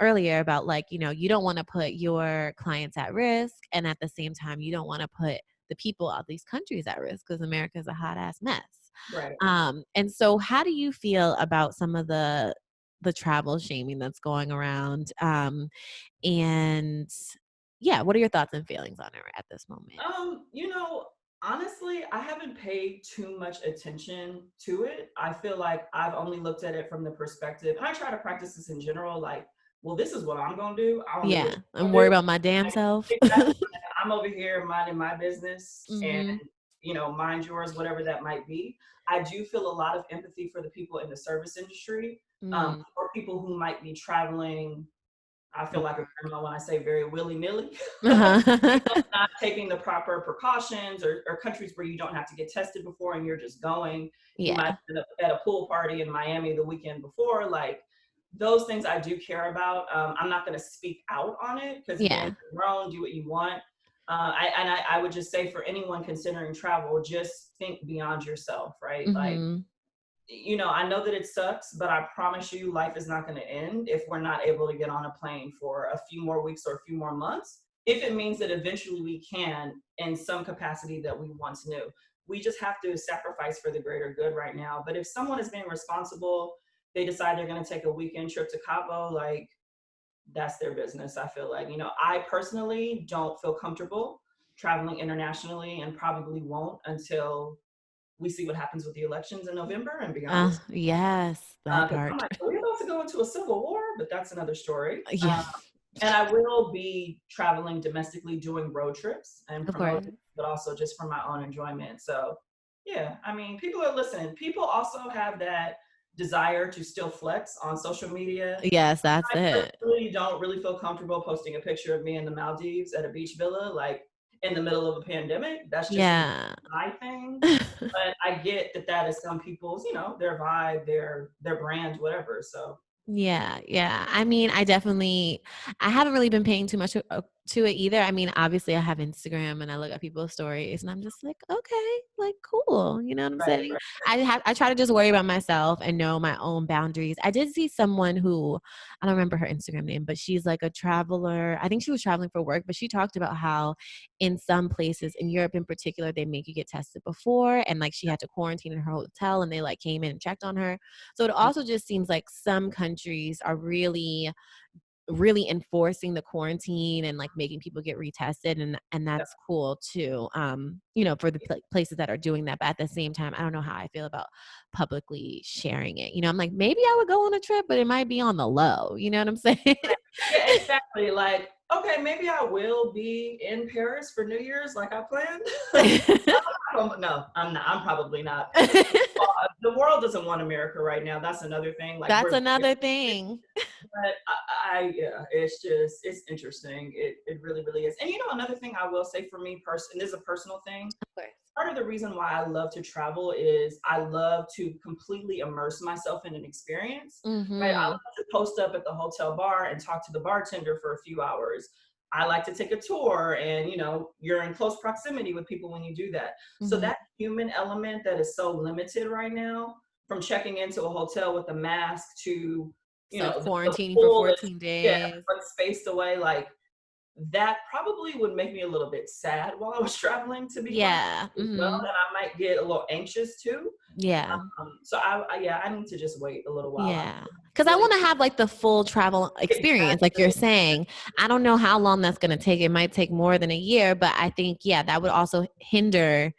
Speaker 1: earlier about like, you don't want to put your clients at risk. And at the same time, you don't want to put the people of these countries at risk because America is a hot ass mess.
Speaker 2: right.
Speaker 1: And so how do you feel about some of the travel shaming that's going around? And yeah, what are your thoughts and feelings on it at this moment?
Speaker 2: Honestly, I haven't paid too much attention to it. I feel like I've only looked at it from the perspective, and I try to practice this in general, like, well, this is what I'm gonna do. I don't know what
Speaker 1: Yeah,
Speaker 2: you're
Speaker 1: I'm
Speaker 2: gonna
Speaker 1: worried
Speaker 2: do.
Speaker 1: about my damn
Speaker 2: Like,
Speaker 1: self.
Speaker 2: exactly. I'm over here minding my business, and
Speaker 1: Hmm.
Speaker 2: mind yours, whatever that might be. I do feel a lot of empathy for the people in the service industry,
Speaker 1: Mm.
Speaker 2: or people who might be traveling. I feel like a criminal when I say very willy-nilly.
Speaker 1: Uh-huh.
Speaker 2: Not taking the proper precautions, or countries where you don't have to get tested before and you're just going. You might
Speaker 1: Yeah.
Speaker 2: end up at a pool party in Miami the weekend before. Like, those things I do care about. I'm not going to speak out on it because, again,
Speaker 1: Yeah.
Speaker 2: you're grown, do what you want. I would just say, for anyone considering travel, just think beyond yourself, right? Like,
Speaker 1: Mm-hmm.
Speaker 2: I know that it sucks, but I promise you, life is not going to end if we're not able to get on a plane for a few more weeks or a few more months. If it means that eventually we can, in some capacity that we once knew, we just have to sacrifice for the greater good right now. But if someone is being responsible, they decide they're going to take a weekend trip to Cabo, like, that's their business. I feel like, I personally don't feel comfortable traveling internationally, and probably won't until we see what happens with the elections in November and beyond.
Speaker 1: Yes, that
Speaker 2: 'Cause I'm
Speaker 1: part.
Speaker 2: like, are we about to go into a civil war? But that's another story.
Speaker 1: Yeah,
Speaker 2: And I will be traveling domestically, doing road trips and
Speaker 1: of course.
Speaker 2: promoting, but also just for my own enjoyment. So, yeah, I mean, people are listening. People also have that desire to still flex on social media.
Speaker 1: Yes, that's
Speaker 2: I
Speaker 1: it.
Speaker 2: personally don't really feel comfortable posting a picture of me in the Maldives at a beach villa, like, in the middle of a pandemic. That's just not
Speaker 1: Yeah.
Speaker 2: my thing. But I get that that is some people's, their vibe, their brand, whatever. So,
Speaker 1: Yeah, yeah. I mean, I haven't really been paying too much to it either. I mean, obviously I have Instagram and I look at people's stories and I'm just like, okay, like cool. You know what I'm
Speaker 2: right,
Speaker 1: saying?
Speaker 2: right.
Speaker 1: I try to just worry about myself and know my own boundaries. I did see someone who, I don't remember her Instagram name, but she's like a traveler. I think she was traveling for work, but she talked about how in some places in Europe in particular, they make you get tested before, and like she had to quarantine in her hotel and they like came in and checked on her. So it also just seems like some countries are really really enforcing the quarantine and like making people get retested, and
Speaker 2: Yeah.
Speaker 1: that's cool too, for the places that are doing that. But at the same time, I don't know how I feel about publicly sharing it. I'm like, maybe I would go on a trip, but it might be on the low, you know what I'm saying?
Speaker 2: Yeah, exactly. Like, okay, maybe I will be in Paris for New Year's like I planned. No, I'm not. I'm probably not. The world doesn't want America right now. That's another thing. Like,
Speaker 1: That's
Speaker 2: we're,
Speaker 1: another thing.
Speaker 2: but yeah, it's interesting. It really, really is. And another thing I will say, for me personally, this is a personal thing.
Speaker 1: Of course.
Speaker 2: Part of the reason why I love to travel is I love to completely immerse myself in an experience. Right? I
Speaker 1: Mm-hmm.
Speaker 2: love to post up at the hotel bar and talk to the bartender for a few hours. I like to take a tour, and you're in close proximity with people when you do that. So
Speaker 1: Mm-hmm.
Speaker 2: that human element that is so limited right now, from checking into a hotel with a mask to the
Speaker 1: Self-quarantining for
Speaker 2: pool that's,
Speaker 1: 14
Speaker 2: yeah,
Speaker 1: days.
Speaker 2: but spaced away, like, that probably would make me a little bit sad while I was traveling, to be quite
Speaker 1: Yeah.
Speaker 2: honest, as well,
Speaker 1: Mm-hmm.
Speaker 2: and I might get a little anxious too.
Speaker 1: Yeah.
Speaker 2: So I need to just wait a little while. I'm
Speaker 1: Yeah. Because I
Speaker 2: really
Speaker 1: want to have like the full travel experience, like you're
Speaker 2: exactly.
Speaker 1: saying. I don't know how long that's going to take. It might take more than a year, but I think, yeah, that would also hinder.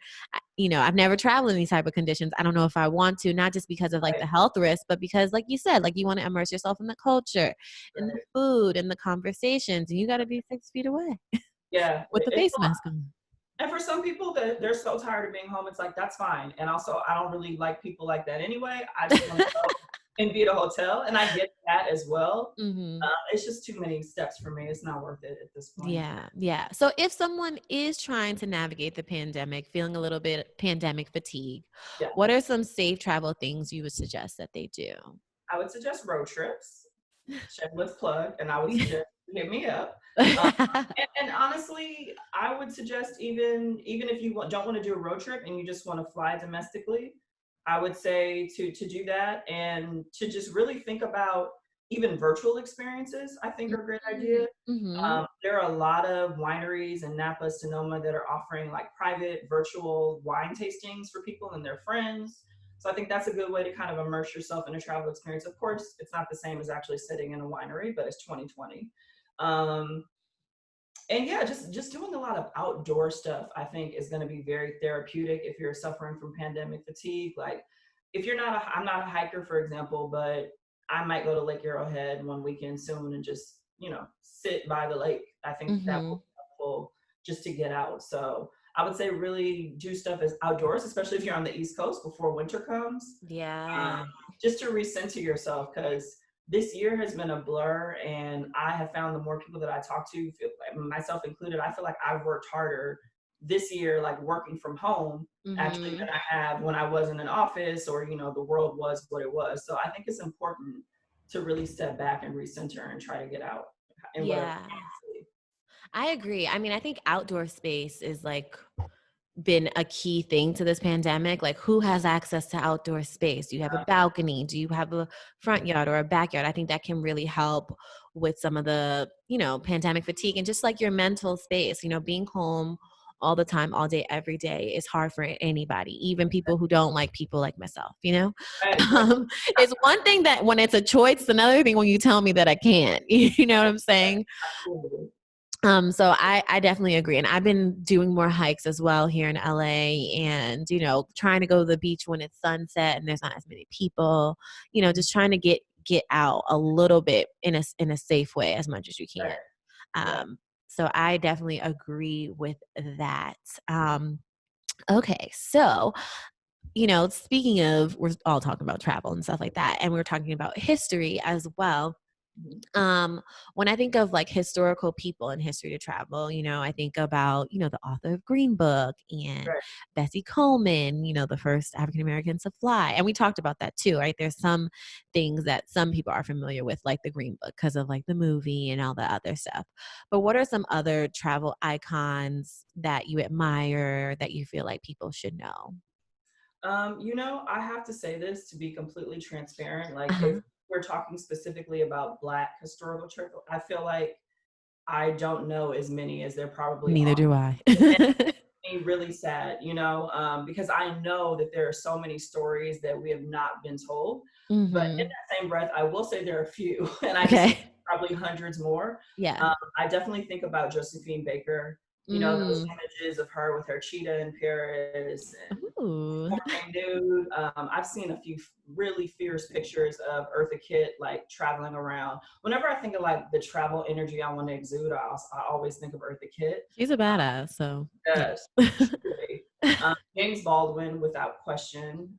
Speaker 1: I've never traveled in these type of conditions. I don't know if I want to, not just because of like
Speaker 2: Right,
Speaker 1: the health risk, but because, like you said, like you want to immerse yourself in the culture, in the
Speaker 2: right.
Speaker 1: food, and the conversations, and you got to be 6 feet away
Speaker 2: Yeah,
Speaker 1: with the
Speaker 2: it's
Speaker 1: face mask on.
Speaker 2: and for some people that they're so tired of being home, it's like, that's fine. And also, I don't really like people like that anyway. I just want to go and be at a hotel, and I get that as well.
Speaker 1: Hmm.
Speaker 2: It's just too many steps for me. It's not worth it at this point.
Speaker 1: Yeah, yeah. So if someone is trying to navigate the pandemic, feeling a little bit pandemic fatigue,
Speaker 2: Yeah,
Speaker 1: what are some safe travel things you would suggest that they do?
Speaker 2: I would suggest road trips. Shameless plug, and I would suggest, hit me up. Um, and honestly, I would suggest, even if you don't want to do a road trip and you just want to fly domestically, I would say to do that, and to just really think about even virtual experiences. I think are a great idea.
Speaker 1: Mm-hmm.
Speaker 2: There are a lot of wineries in Napa, Sonoma that are offering like private virtual wine tastings for people and their friends. So I think that's a good way to kind of immerse yourself in a travel experience. Of course, it's not the same as actually sitting in a winery, but it's 2020. Um, and yeah, just doing a lot of outdoor stuff, I think, is going to be very therapeutic if you're suffering from pandemic fatigue. Like, if you're not, I'm not a hiker, for example, but I might go to Lake Arrowhead one weekend soon and just, sit by the lake. I think that will
Speaker 1: Mm-hmm.
Speaker 2: be helpful just to get out. So I would say really do stuff as outdoors, especially if you're on the East Coast before winter comes, um,
Speaker 1: Yeah.
Speaker 2: just to recenter yourself, because this year has been a blur, and I have found the more people that I talk to, myself included, I feel like I've worked harder this year, like working from home, actually,
Speaker 1: Mm-hmm.
Speaker 2: than I have when I was in an office, or the world was what it was. So I think it's important to really step back and recenter and try to get out in whatever
Speaker 1: Yeah.
Speaker 2: capacity.
Speaker 1: I agree. I mean, I think outdoor space is like been a key thing to this pandemic. Like, who has access to outdoor space? Do you have a balcony? Do you have a front yard or a backyard? I think that can really help with some of the, pandemic fatigue and just like your mental space, being home all the time, all day, every day is hard for anybody, even people who don't like people like myself,
Speaker 2: Right, right.
Speaker 1: It's one thing that when it's a choice, it's another thing when you tell me that I can't, you know what I'm saying?
Speaker 2: Absolutely.
Speaker 1: So I definitely agree. And I've been doing more hikes as well here in LA and, trying to go to the beach when it's sunset and there's not as many people, just trying to get out a little bit in a safe way as much as you
Speaker 2: Right.
Speaker 1: can.
Speaker 2: Yeah.
Speaker 1: So I definitely agree with that. Okay. So, speaking of, we're all talking about travel and stuff like that, and we're talking about history as well.
Speaker 2: Mhm.
Speaker 1: When I think of like historical people in history to travel, I think about, the author of Green Book and
Speaker 2: Right.
Speaker 1: Bessie Coleman, the first African Americans to fly. And we talked about that too, right? There's some things that some people are familiar with, like the Green Book, because of like the movie and all the other stuff. But what are some other travel icons that you admire that you feel like people should know?
Speaker 2: I have to say this to be completely transparent. Like, if
Speaker 1: Uh-huh.
Speaker 2: we're talking specifically about Black historical travel, I feel like I don't know as many as there probably
Speaker 1: Neither
Speaker 2: are.
Speaker 1: do I.
Speaker 2: And it makes me really sad, because I know that there are so many stories that we have not been told. But in
Speaker 1: Hmm.
Speaker 2: that same breath, I will say there are a few, and I just
Speaker 1: Okay.
Speaker 2: probably hundreds more.
Speaker 1: Yeah.
Speaker 2: I definitely think about Josephine Baker. Those
Speaker 1: Mm.
Speaker 2: images of her with her cheetah in Paris and
Speaker 1: Ooh.
Speaker 2: nude. I've seen a few really fierce pictures of Eartha Kitt like traveling around. Whenever I think of like the travel energy I want to exude, I always think of Eartha Kitt.
Speaker 1: She's a badass, so yeah.
Speaker 2: Yes, truly. James Baldwin, without question.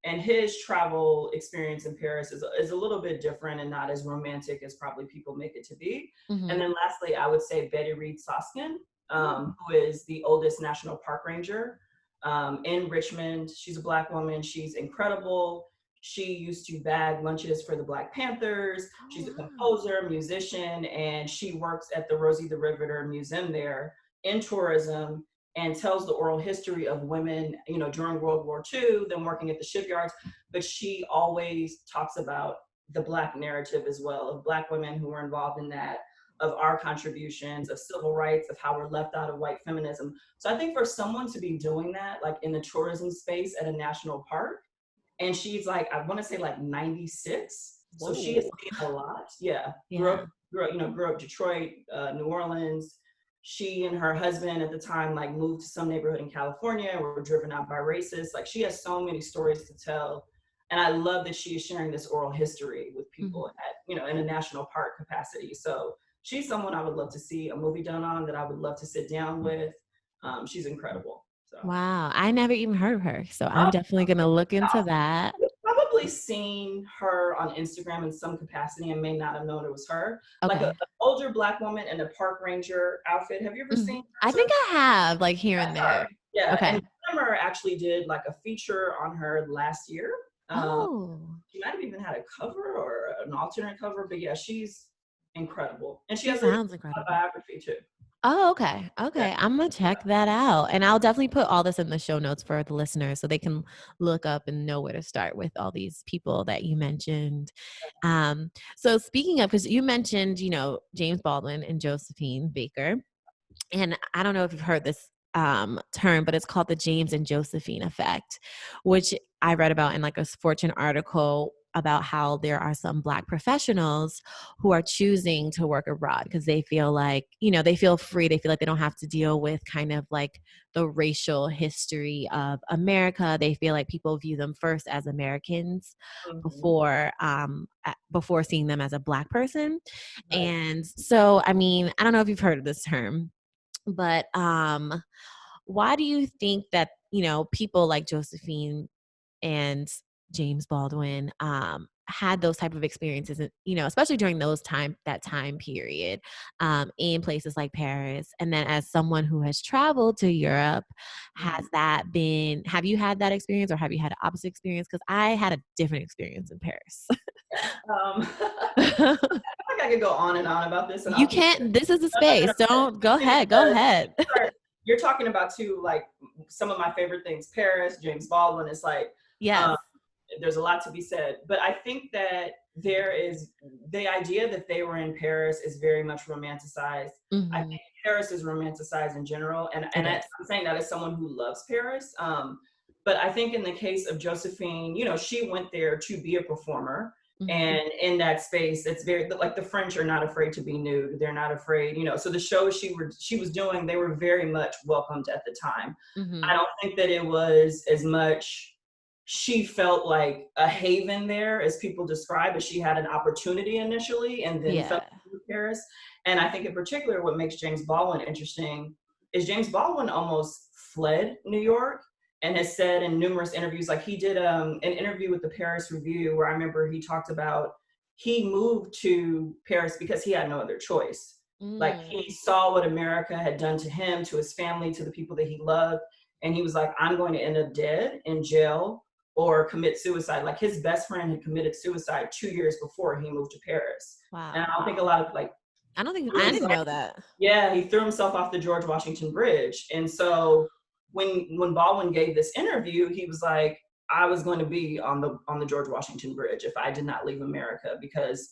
Speaker 2: And his travel experience in Paris is a little bit different and not as romantic as probably people make it to be. And
Speaker 1: Mhm.
Speaker 2: then lastly, I would say Betty Reed Soskin,
Speaker 1: Mm.
Speaker 2: who is the oldest national park ranger in Richmond. She's a Black woman. She's incredible. She used to bag lunches for the Black Panthers.
Speaker 1: Oh,
Speaker 2: She's a
Speaker 1: wow.
Speaker 2: composer, musician, and she works at the Rosie the Riveter Museum there in tourism, and tells the oral history of women, during World War II, them working at the shipyards. But she always talks about the Black narrative as well, of Black women who were involved in that, of our contributions, of civil rights, of how we're left out of white feminism. So I think for someone to be doing that, like in the tourism space at a national park, and she's like, I want to say like 96. So she has
Speaker 1: Whoa.
Speaker 2: seen a lot. Yeah.
Speaker 1: Yeah.
Speaker 2: Grew up Detroit, New Orleans. She and her husband at the time like moved to some neighborhood in California and were driven out by racists. Like, she has so many stories to tell. And I love that she is sharing this oral history with
Speaker 1: Mhm.
Speaker 2: people at, in a national park capacity. So she's someone I would love to see a movie done on, that I would love to sit down with. She's incredible. So
Speaker 1: Wow, I never even heard of her, so I'm
Speaker 2: oh,
Speaker 1: definitely gonna look into that.
Speaker 2: you've probably seen her on Instagram in some capacity and may not have known it was her. Like
Speaker 1: Okay.
Speaker 2: an older Black woman in a park ranger outfit. Have you ever
Speaker 1: Mhm.
Speaker 2: seen
Speaker 1: I
Speaker 2: her?
Speaker 1: think I have, like, here and
Speaker 2: That's her.
Speaker 1: there.
Speaker 2: Yeah,
Speaker 1: Okay.
Speaker 2: and Summer actually did like a feature on her last year. Um,
Speaker 1: Oh,
Speaker 2: she might have even had a cover or an alternate cover, but yeah, she's incredible, and she
Speaker 1: she
Speaker 2: has a
Speaker 1: sounds incredible.
Speaker 2: biography too.
Speaker 1: Oh, okay.
Speaker 2: Yeah.
Speaker 1: Okay, Imma check that out, and I'll definitely put all this in the show notes for the listeners so they can look up and know where to start with all these people that you mentioned. So speaking of, because you mentioned, James Baldwin and Josephine Baker. And I don't know if you've heard this term, but it's called the James and Josephine effect, which I read about in like a Fortune article about how there are some Black professionals who are choosing to work abroad because they feel like, they feel free. They feel like they don't have to deal with kind of like the racial history of America. They feel like people view them first as Americans
Speaker 2: Mhm.
Speaker 1: before seeing them as a Black person.
Speaker 2: Right.
Speaker 1: And so, I mean, I don't know if you've heard of this term, but why do you think that, people like Josephine and James Baldwin had those type of experiences, and especially during that time period, in places like Paris? And then, as someone who has traveled to Europe, have you had that experience, or have you had an opposite experience? Because I had a different experience in Paris.
Speaker 2: Yeah. I feel like I could go on and on about this, and
Speaker 1: You
Speaker 2: I'll keep.
Speaker 1: can't. This is the
Speaker 2: No, no, no,
Speaker 1: space. Don't go ahead. Go
Speaker 2: because
Speaker 1: ahead.
Speaker 2: you're talking about two, like, some of my favorite things. Paris, James Baldwin. It's like,
Speaker 1: Yes.
Speaker 2: um, there's a lot to be said, but I think that there is the idea that they were in Paris is very much romanticized. I think Paris is romanticized in general, and I'm saying that as someone who loves Paris. But I think in the case of Josephine, she went there to be a performer. And in that space, it's very, like, the French are not afraid to be nude. They're not afraid, so the shows she was doing, they were very much welcomed at the time. I don't think that it was as much, she felt like a haven there as people describe, as she had an opportunity initially and then fell into Paris. And I think in particular what makes James Baldwin interesting is James Baldwin almost fled New York, and has said in numerous interviews, like he did an interview with the Paris Review where I remember he talked about he moved to Paris because he had no other choice. Like, he saw what America had done to him, to his family, to the people that he loved. And he was like, I'm going to end up dead in jail or commit suicide. Like, his best friend had committed suicide 2 years before he moved to Paris.
Speaker 1: Wow.
Speaker 2: And I don't think a lot of,
Speaker 1: I didn't know that.
Speaker 2: Yeah, he threw himself off the George Washington Bridge. And so when Baldwin gave this interview, he was like, I was going to be on the George Washington Bridge if I did not leave America, because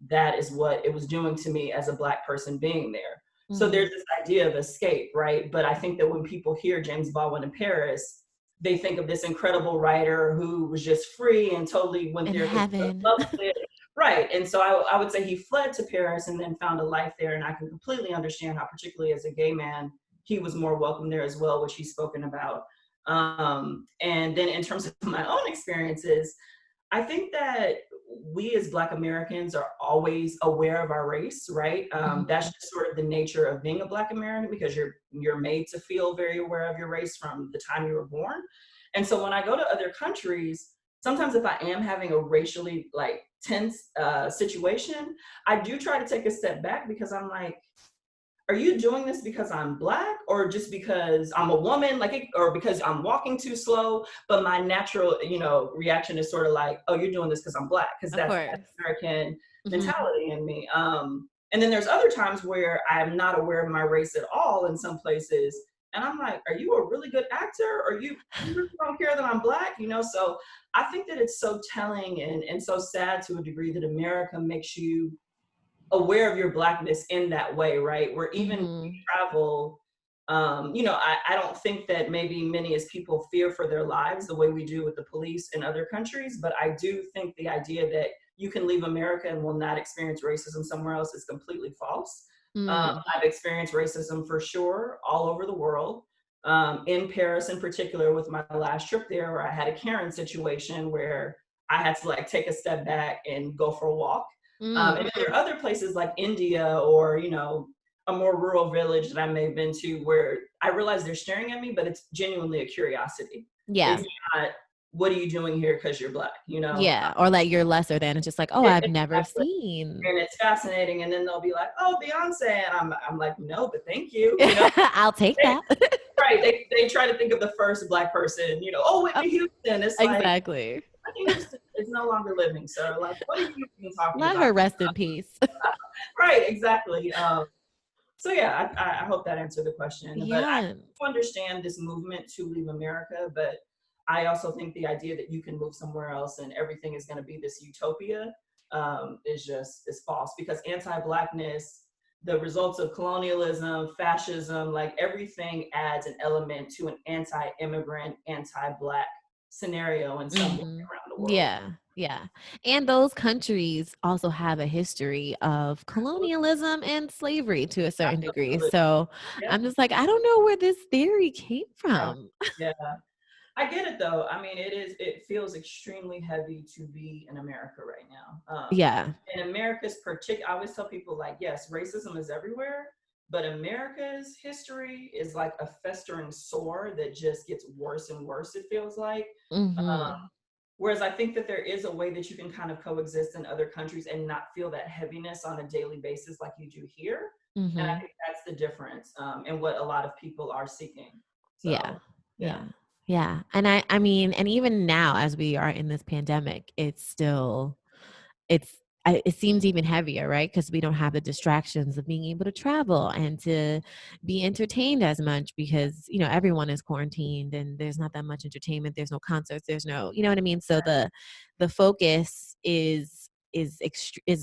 Speaker 2: that is what it was doing to me as a Black person being there. So there's this idea of escape, right? But I think that when people hear James Baldwin in Paris, they think of this incredible writer who was just free and totally went there because he loved it. Right. And so I would say he fled to Paris and then found a life there. And I can completely understand how, particularly as a gay man, he was more welcome there as well, which he's spoken about. And then in terms of my own experiences, I think that we as Black Americans are always aware of our race, right? That's just sort of the nature of being a Black American, because you're made to feel very aware of your race from the time you were born. And so when I go to other countries, sometimes if I am having a racially, like, tense situation, I do try to take a step back, because I'm like, are you doing this because I'm Black, or just because I'm a woman, or because I'm walking too slow? But my natural, reaction is sort of like, oh, you're doing this because I'm Black, because that's American mentality in me. And then there's other times where I'm not aware of my race at all in some places. And I'm like, are you a really good actor? Or you really don't care that I'm Black? So I think that it's so telling and so sad to a degree that America makes you aware of your Blackness in that way, right? Where even when you travel, I don't think that maybe many as people fear for their lives the way we do with the police in other countries, but I do think the idea that you can leave America and will not experience racism somewhere else is completely false. I've experienced racism for sure all over the world. In Paris in particular, with my last trip there, where I had a Karen situation where I had to, like, take a step back and go for a walk. And then there are other places like India, or, a more rural village that I may have been to, where I realize they're staring at me, but it's genuinely a curiosity.
Speaker 1: Yeah.
Speaker 2: It's not, what are you doing here because you're Black,
Speaker 1: Yeah. Or like you're lesser than. It's just like, oh, I've never seen.
Speaker 2: And it's fascinating. And then they'll be like, oh, Beyonce. And I'm like, no, but thank you.
Speaker 1: I'll take that.
Speaker 2: Right. They try to think of the first Black person, oh, Whitney Houston. It's like,
Speaker 1: exactly.
Speaker 2: Whitney Houston is no longer living, sir. Like, what are you even talking
Speaker 1: Let
Speaker 2: about?
Speaker 1: her rest in peace.
Speaker 2: Right, exactly. So yeah, I hope that answered the question.
Speaker 1: Yeah.
Speaker 2: But I understand this movement to leave America, but I also think the idea that you can move somewhere else and everything is going to be this utopia is false, because anti-Blackness, the results of colonialism, fascism, like, everything adds an element to an anti-immigrant, anti-Black scenario in some way around the world.
Speaker 1: Yeah. And those countries also have a history of colonialism and slavery to a certain degree. So I'm just like, I don't know where this theory came from.
Speaker 2: Yeah. I get it though. I mean, it feels extremely heavy to be in America right now.
Speaker 1: Yeah.
Speaker 2: In America's I always tell people, like, yes, racism is everywhere, But America's history is like a festering sore that just gets worse and worse, it feels like. Um,
Speaker 1: Mm-hmm.
Speaker 2: Whereas I think that there is a way that you can kind of coexist in other countries and not feel that heaviness on a daily basis like you do here. And I
Speaker 1: Mm-hmm.
Speaker 2: think that's the difference, and what a lot of people are seeking.
Speaker 1: Yeah.
Speaker 2: So, yeah.
Speaker 1: Yeah. Yeah. And I mean, and even now as we are in this pandemic, it's still it's it seems even heavier, right? Because we don't have the distractions of being able to travel and to be entertained as much because, everyone is quarantined and there's not that much entertainment. There's no concerts. There's no, you know what I mean? So the focus is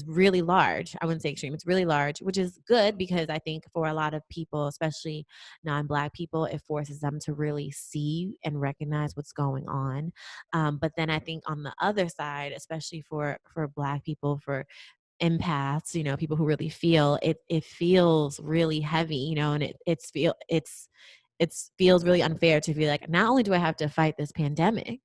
Speaker 1: really large. I wouldn't say extreme. It's really large, which is good because I think for a lot of people, especially non-Black people, it forces them to really see and recognize what's going on. But then I think on the other side, especially for Black people, for empaths, people who really feel it, it feels really heavy, and it feels really unfair to be like, not only do I have to fight this pandemic,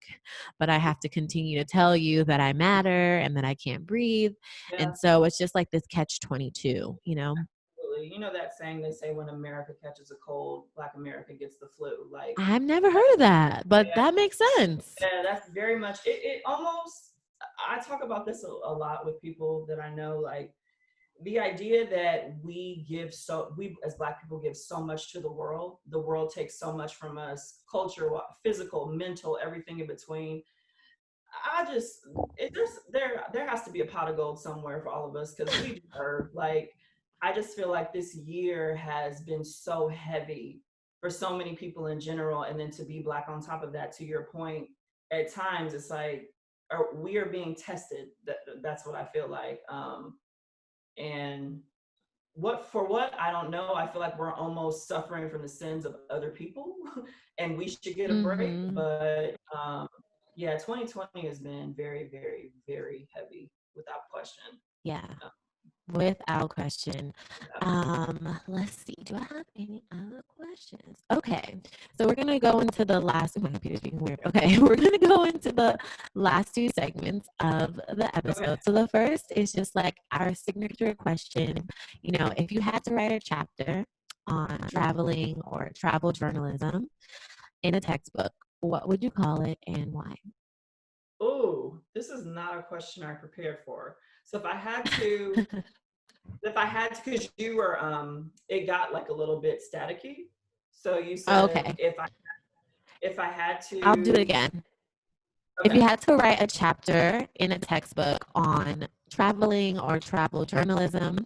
Speaker 1: but I have to continue to tell you that I matter and that I can't breathe.
Speaker 2: Yeah,
Speaker 1: And so it's just like this catch 22.
Speaker 2: absolutely. You know that saying they say when America catches a cold, Black America gets the flu. Like,
Speaker 1: I've never heard of that, but
Speaker 2: yeah,
Speaker 1: that makes sense.
Speaker 2: yeah, that's very much it. It almost, I talk about this a lot with people that I know, like the idea that we as Black people give so much to the world takes so much from us, culture, physical, mental, everything in between. I just there has to be a pot of gold somewhere for all of us because we deserve, like, I just feel like this year has been so heavy for so many people in general, and then to be Black on top of that, to your point, at times it's like, we are being tested. That's what I feel like. And what I don't know. I feel like we're almost suffering from the sins of other people, and we should get a break.
Speaker 1: Hmm.
Speaker 2: But yeah, 2020 has been very, very, very heavy, without question.
Speaker 1: Yeah.
Speaker 2: Uh,
Speaker 1: Without question.
Speaker 2: yeah.
Speaker 1: Let's see. Do I have any other questions? Okay. So we're gonna go into the last. Oh, my computer's being weird. Okay, we're gonna go into the last two segments of the
Speaker 2: Okay.
Speaker 1: episode. So the first is just like our signature question. If you had to write a chapter on traveling or travel journalism in a textbook, what would you call it and why?
Speaker 2: Oh, this is not a question I prepared for. So because you were, it got like a little bit staticky. So you said
Speaker 1: Okay,
Speaker 2: if I had
Speaker 1: I'll do it
Speaker 2: to,
Speaker 1: again. If you
Speaker 2: okay.
Speaker 1: had to write a chapter in a textbook on traveling or travel journalism,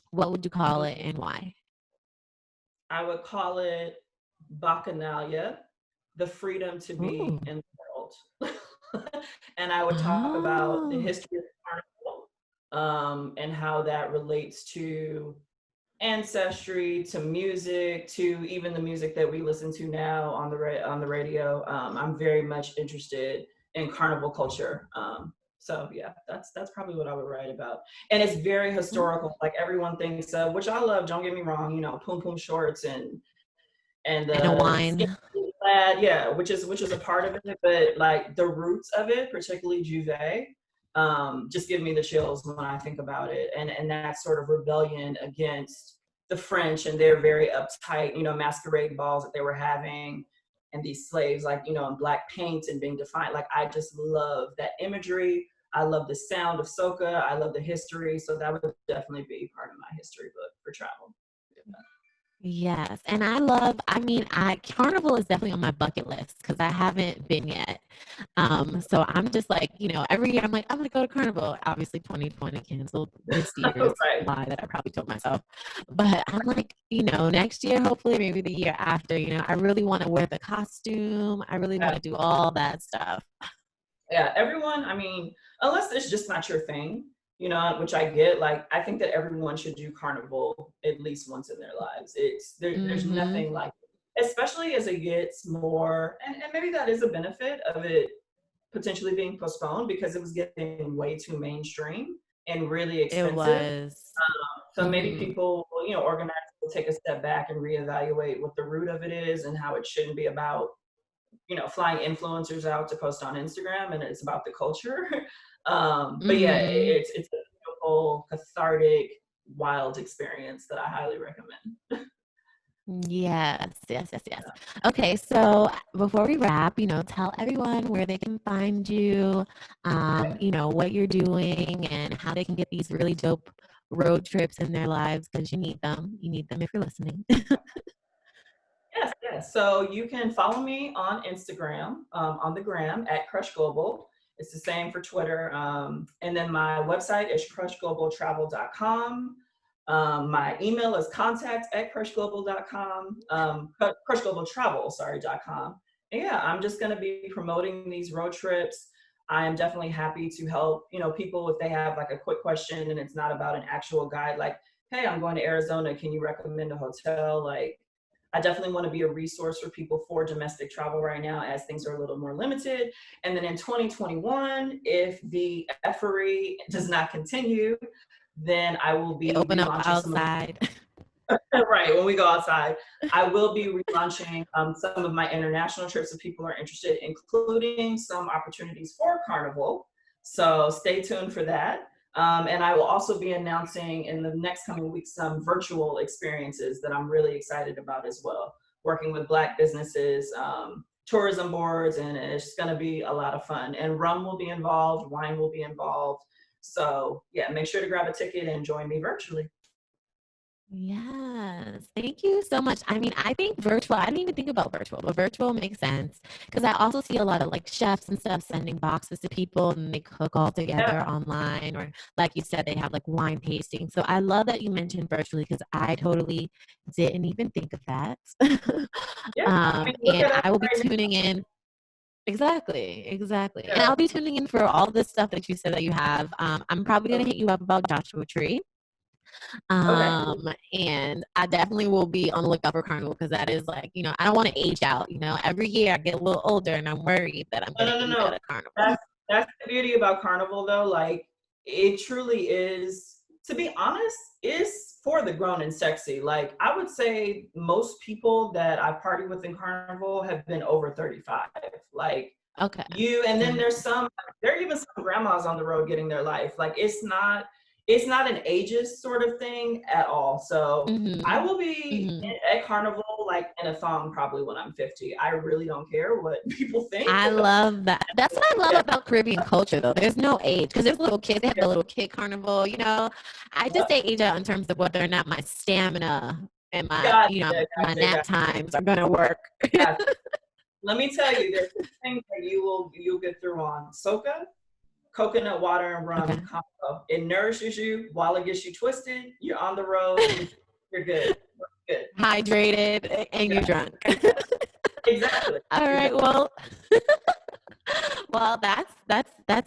Speaker 1: what would you call it and why?
Speaker 2: I would call it Bacchanalia, the freedom to be
Speaker 1: Ooh.
Speaker 2: in the world. And I would talk about the
Speaker 1: Oh.
Speaker 2: history of carnival, and how that relates to ancestry, to music, to even the music that we listen to now on on the radio. I'm very much interested in carnival culture. So yeah, that's probably what I would write about. And it's very historical. Like everyone thinks of, which I love. Don't get me wrong. Poom poom shorts and
Speaker 1: And a
Speaker 2: the skin
Speaker 1: wine.
Speaker 2: plaid, yeah, which is a part of it. But like the roots of it, particularly Juve, just give me the chills when I think about it. And that sort of rebellion against the French and their very uptight, masquerade balls that they were having, and these slaves, like, in black paint and being defined. Like, I just love that imagery. I love the sound of soca. I love the history. So that would definitely be part of my history book for travel.
Speaker 1: Yes. And I Carnival is definitely on my bucket list because I haven't been yet. So I'm just like, every year I'm like, I'm gonna go to Carnival. Obviously 2020 canceled this year's
Speaker 2: Right.
Speaker 1: lie that I probably told myself. But I'm like, next year, hopefully maybe the year after, I really want to wear the costume. I really want
Speaker 2: Yeah.
Speaker 1: to do all that stuff.
Speaker 2: Yeah, everyone, I mean, unless it's just not your thing, which I get. Like, I think that everyone should do carnival at least once in their lives. There's
Speaker 1: Mm-hmm.
Speaker 2: nothing like it, especially as it gets more, and maybe that is a benefit of it potentially being postponed because it was getting way too mainstream and really
Speaker 1: It
Speaker 2: expensive.
Speaker 1: was.
Speaker 2: So maybe
Speaker 1: Mm-hmm.
Speaker 2: people, organizers will take a step back and reevaluate what the root of it is and how it shouldn't be about, flying influencers out to post on Instagram, and it's about the culture. But yeah,
Speaker 1: Mm-hmm.
Speaker 2: it's a beautiful, cathartic, wild experience that I highly recommend.
Speaker 1: Yes, yes, yes, yes. Okay, so before we wrap, tell everyone where they can find you, what you're doing and how they can get these really dope road trips in their lives because you need them. You need them if you're listening.
Speaker 2: Yes, yes. So you can follow me on Instagram, on the gram at Crush Global. It's the same for Twitter. And then my website is crushglobaltravel.com. My email is contact@crushglobal.com, crushglobaltravel.com. And yeah, I'm just going to be promoting these road trips. I am definitely happy to help, people if they have like a quick question and it's not about an actual guide, like, hey, I'm going to Arizona. Can you recommend a hotel? Like, I definitely want to be a resource for people for domestic travel right now as things are a little more limited. And then in 2021, if the effery does not continue, then I will be
Speaker 1: Open up
Speaker 2: relaunching some of
Speaker 1: outside.
Speaker 2: right, when we go outside, I will be relaunching some of my international trips if people are interested, including some opportunities for Carnival. So stay tuned for that. And I will also be announcing in the next coming weeks some virtual experiences that I'm really excited about as well, working with Black businesses, tourism boards, and it's going to be a lot of fun. And rum will be involved, wine will be involved. So yeah, make sure to grab a ticket and join me virtually.
Speaker 1: Yes. Thank you so much. I mean, I think virtual, I didn't even think about virtual, but virtual makes sense because I also see a lot of like chefs and stuff sending boxes to people and they cook all
Speaker 2: Yeah,
Speaker 1: together online, or like you said, they have like wine tasting. So I love that you mentioned virtually because I totally didn't even think of that.
Speaker 2: yeah. I mean, look
Speaker 1: And
Speaker 2: at us
Speaker 1: I will be
Speaker 2: right
Speaker 1: tuning in. Exactly, exactly. And
Speaker 2: now.
Speaker 1: I'll be tuning in for all this stuff that you said that you have. I'm probably going to hit you up about Joshua Tree.
Speaker 2: Okay.
Speaker 1: And I definitely will be on the lookout for Carnival because that is like, I don't want to age out. Every year I get a little older and I'm worried that I'm
Speaker 2: No,
Speaker 1: going
Speaker 2: no,
Speaker 1: to
Speaker 2: no,
Speaker 1: eat
Speaker 2: no.
Speaker 1: at a carnival.
Speaker 2: That's the beauty about Carnival though. Like it truly is, to be honest, is for the grown and sexy. Like I would say most people that I party with in Carnival have been over 35. Like
Speaker 1: Okay.
Speaker 2: and then there are even some grandmas on the road getting their life. Like it's not an ageist sort of thing at all. So I
Speaker 1: Mm-hmm.
Speaker 2: will be
Speaker 1: Mm-hmm.
Speaker 2: at Carnival like in a thong probably when I'm 50. I really don't care what people think.
Speaker 1: I love that. That's what I love
Speaker 2: Yeah,
Speaker 1: about Caribbean culture, though. There's no age because there's little kids. They have
Speaker 2: yeah,
Speaker 1: the little kid carnival. I just
Speaker 2: yep.
Speaker 1: say age out in terms of whether or not my stamina and
Speaker 2: Gotcha,
Speaker 1: my
Speaker 2: gotcha,
Speaker 1: nap
Speaker 2: gotcha,
Speaker 1: times are gonna work.
Speaker 2: gotcha. Let me tell you, there's two things that you'll get through on Soca, coconut water and
Speaker 1: Okay.
Speaker 2: rum combo. It nourishes you while it gets you twisted. You're on the road. You're good. You're good.
Speaker 1: Hydrated and you're
Speaker 2: Yeah,
Speaker 1: drunk.
Speaker 2: exactly.
Speaker 1: All right.
Speaker 2: Exactly.
Speaker 1: Well, well, that's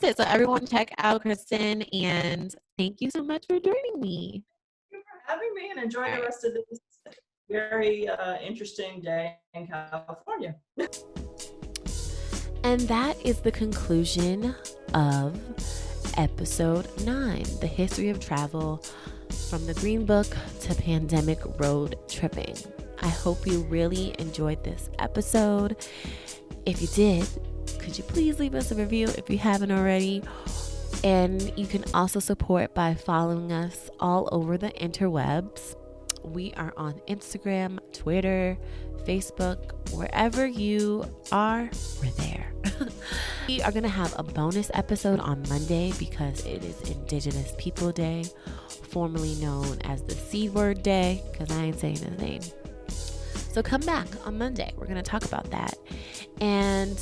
Speaker 1: it. So everyone check out Kristin and thank you so much for joining me.
Speaker 2: Thank you for having me and enjoy
Speaker 1: All
Speaker 2: the
Speaker 1: right.
Speaker 2: rest of this very interesting day in California.
Speaker 1: And that is the conclusion of episode 9, the history of travel from the Green Book to Pandemic Road Tripping. I hope you really enjoyed this episode. If you did, could you please leave us a review if you haven't already? And you can also support by following us all over the interwebs. We are on Instagram, Twitter, Facebook, wherever you are, we're there. We are going to have a bonus episode on Monday because it is Indigenous People Day, formerly known as the C Word Day, because I ain't saying his name. So come back on Monday. We're going to talk about that. And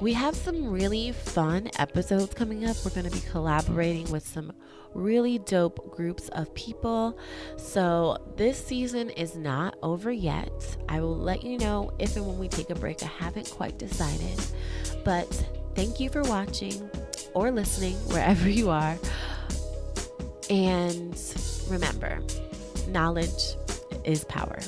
Speaker 1: we have some really fun episodes coming up. We're going to be collaborating with some really dope groups of people. So this season is not over yet. I will let you know if and when we take a break. I haven't quite decided. But thank you for watching or listening wherever you are. And remember, knowledge is power.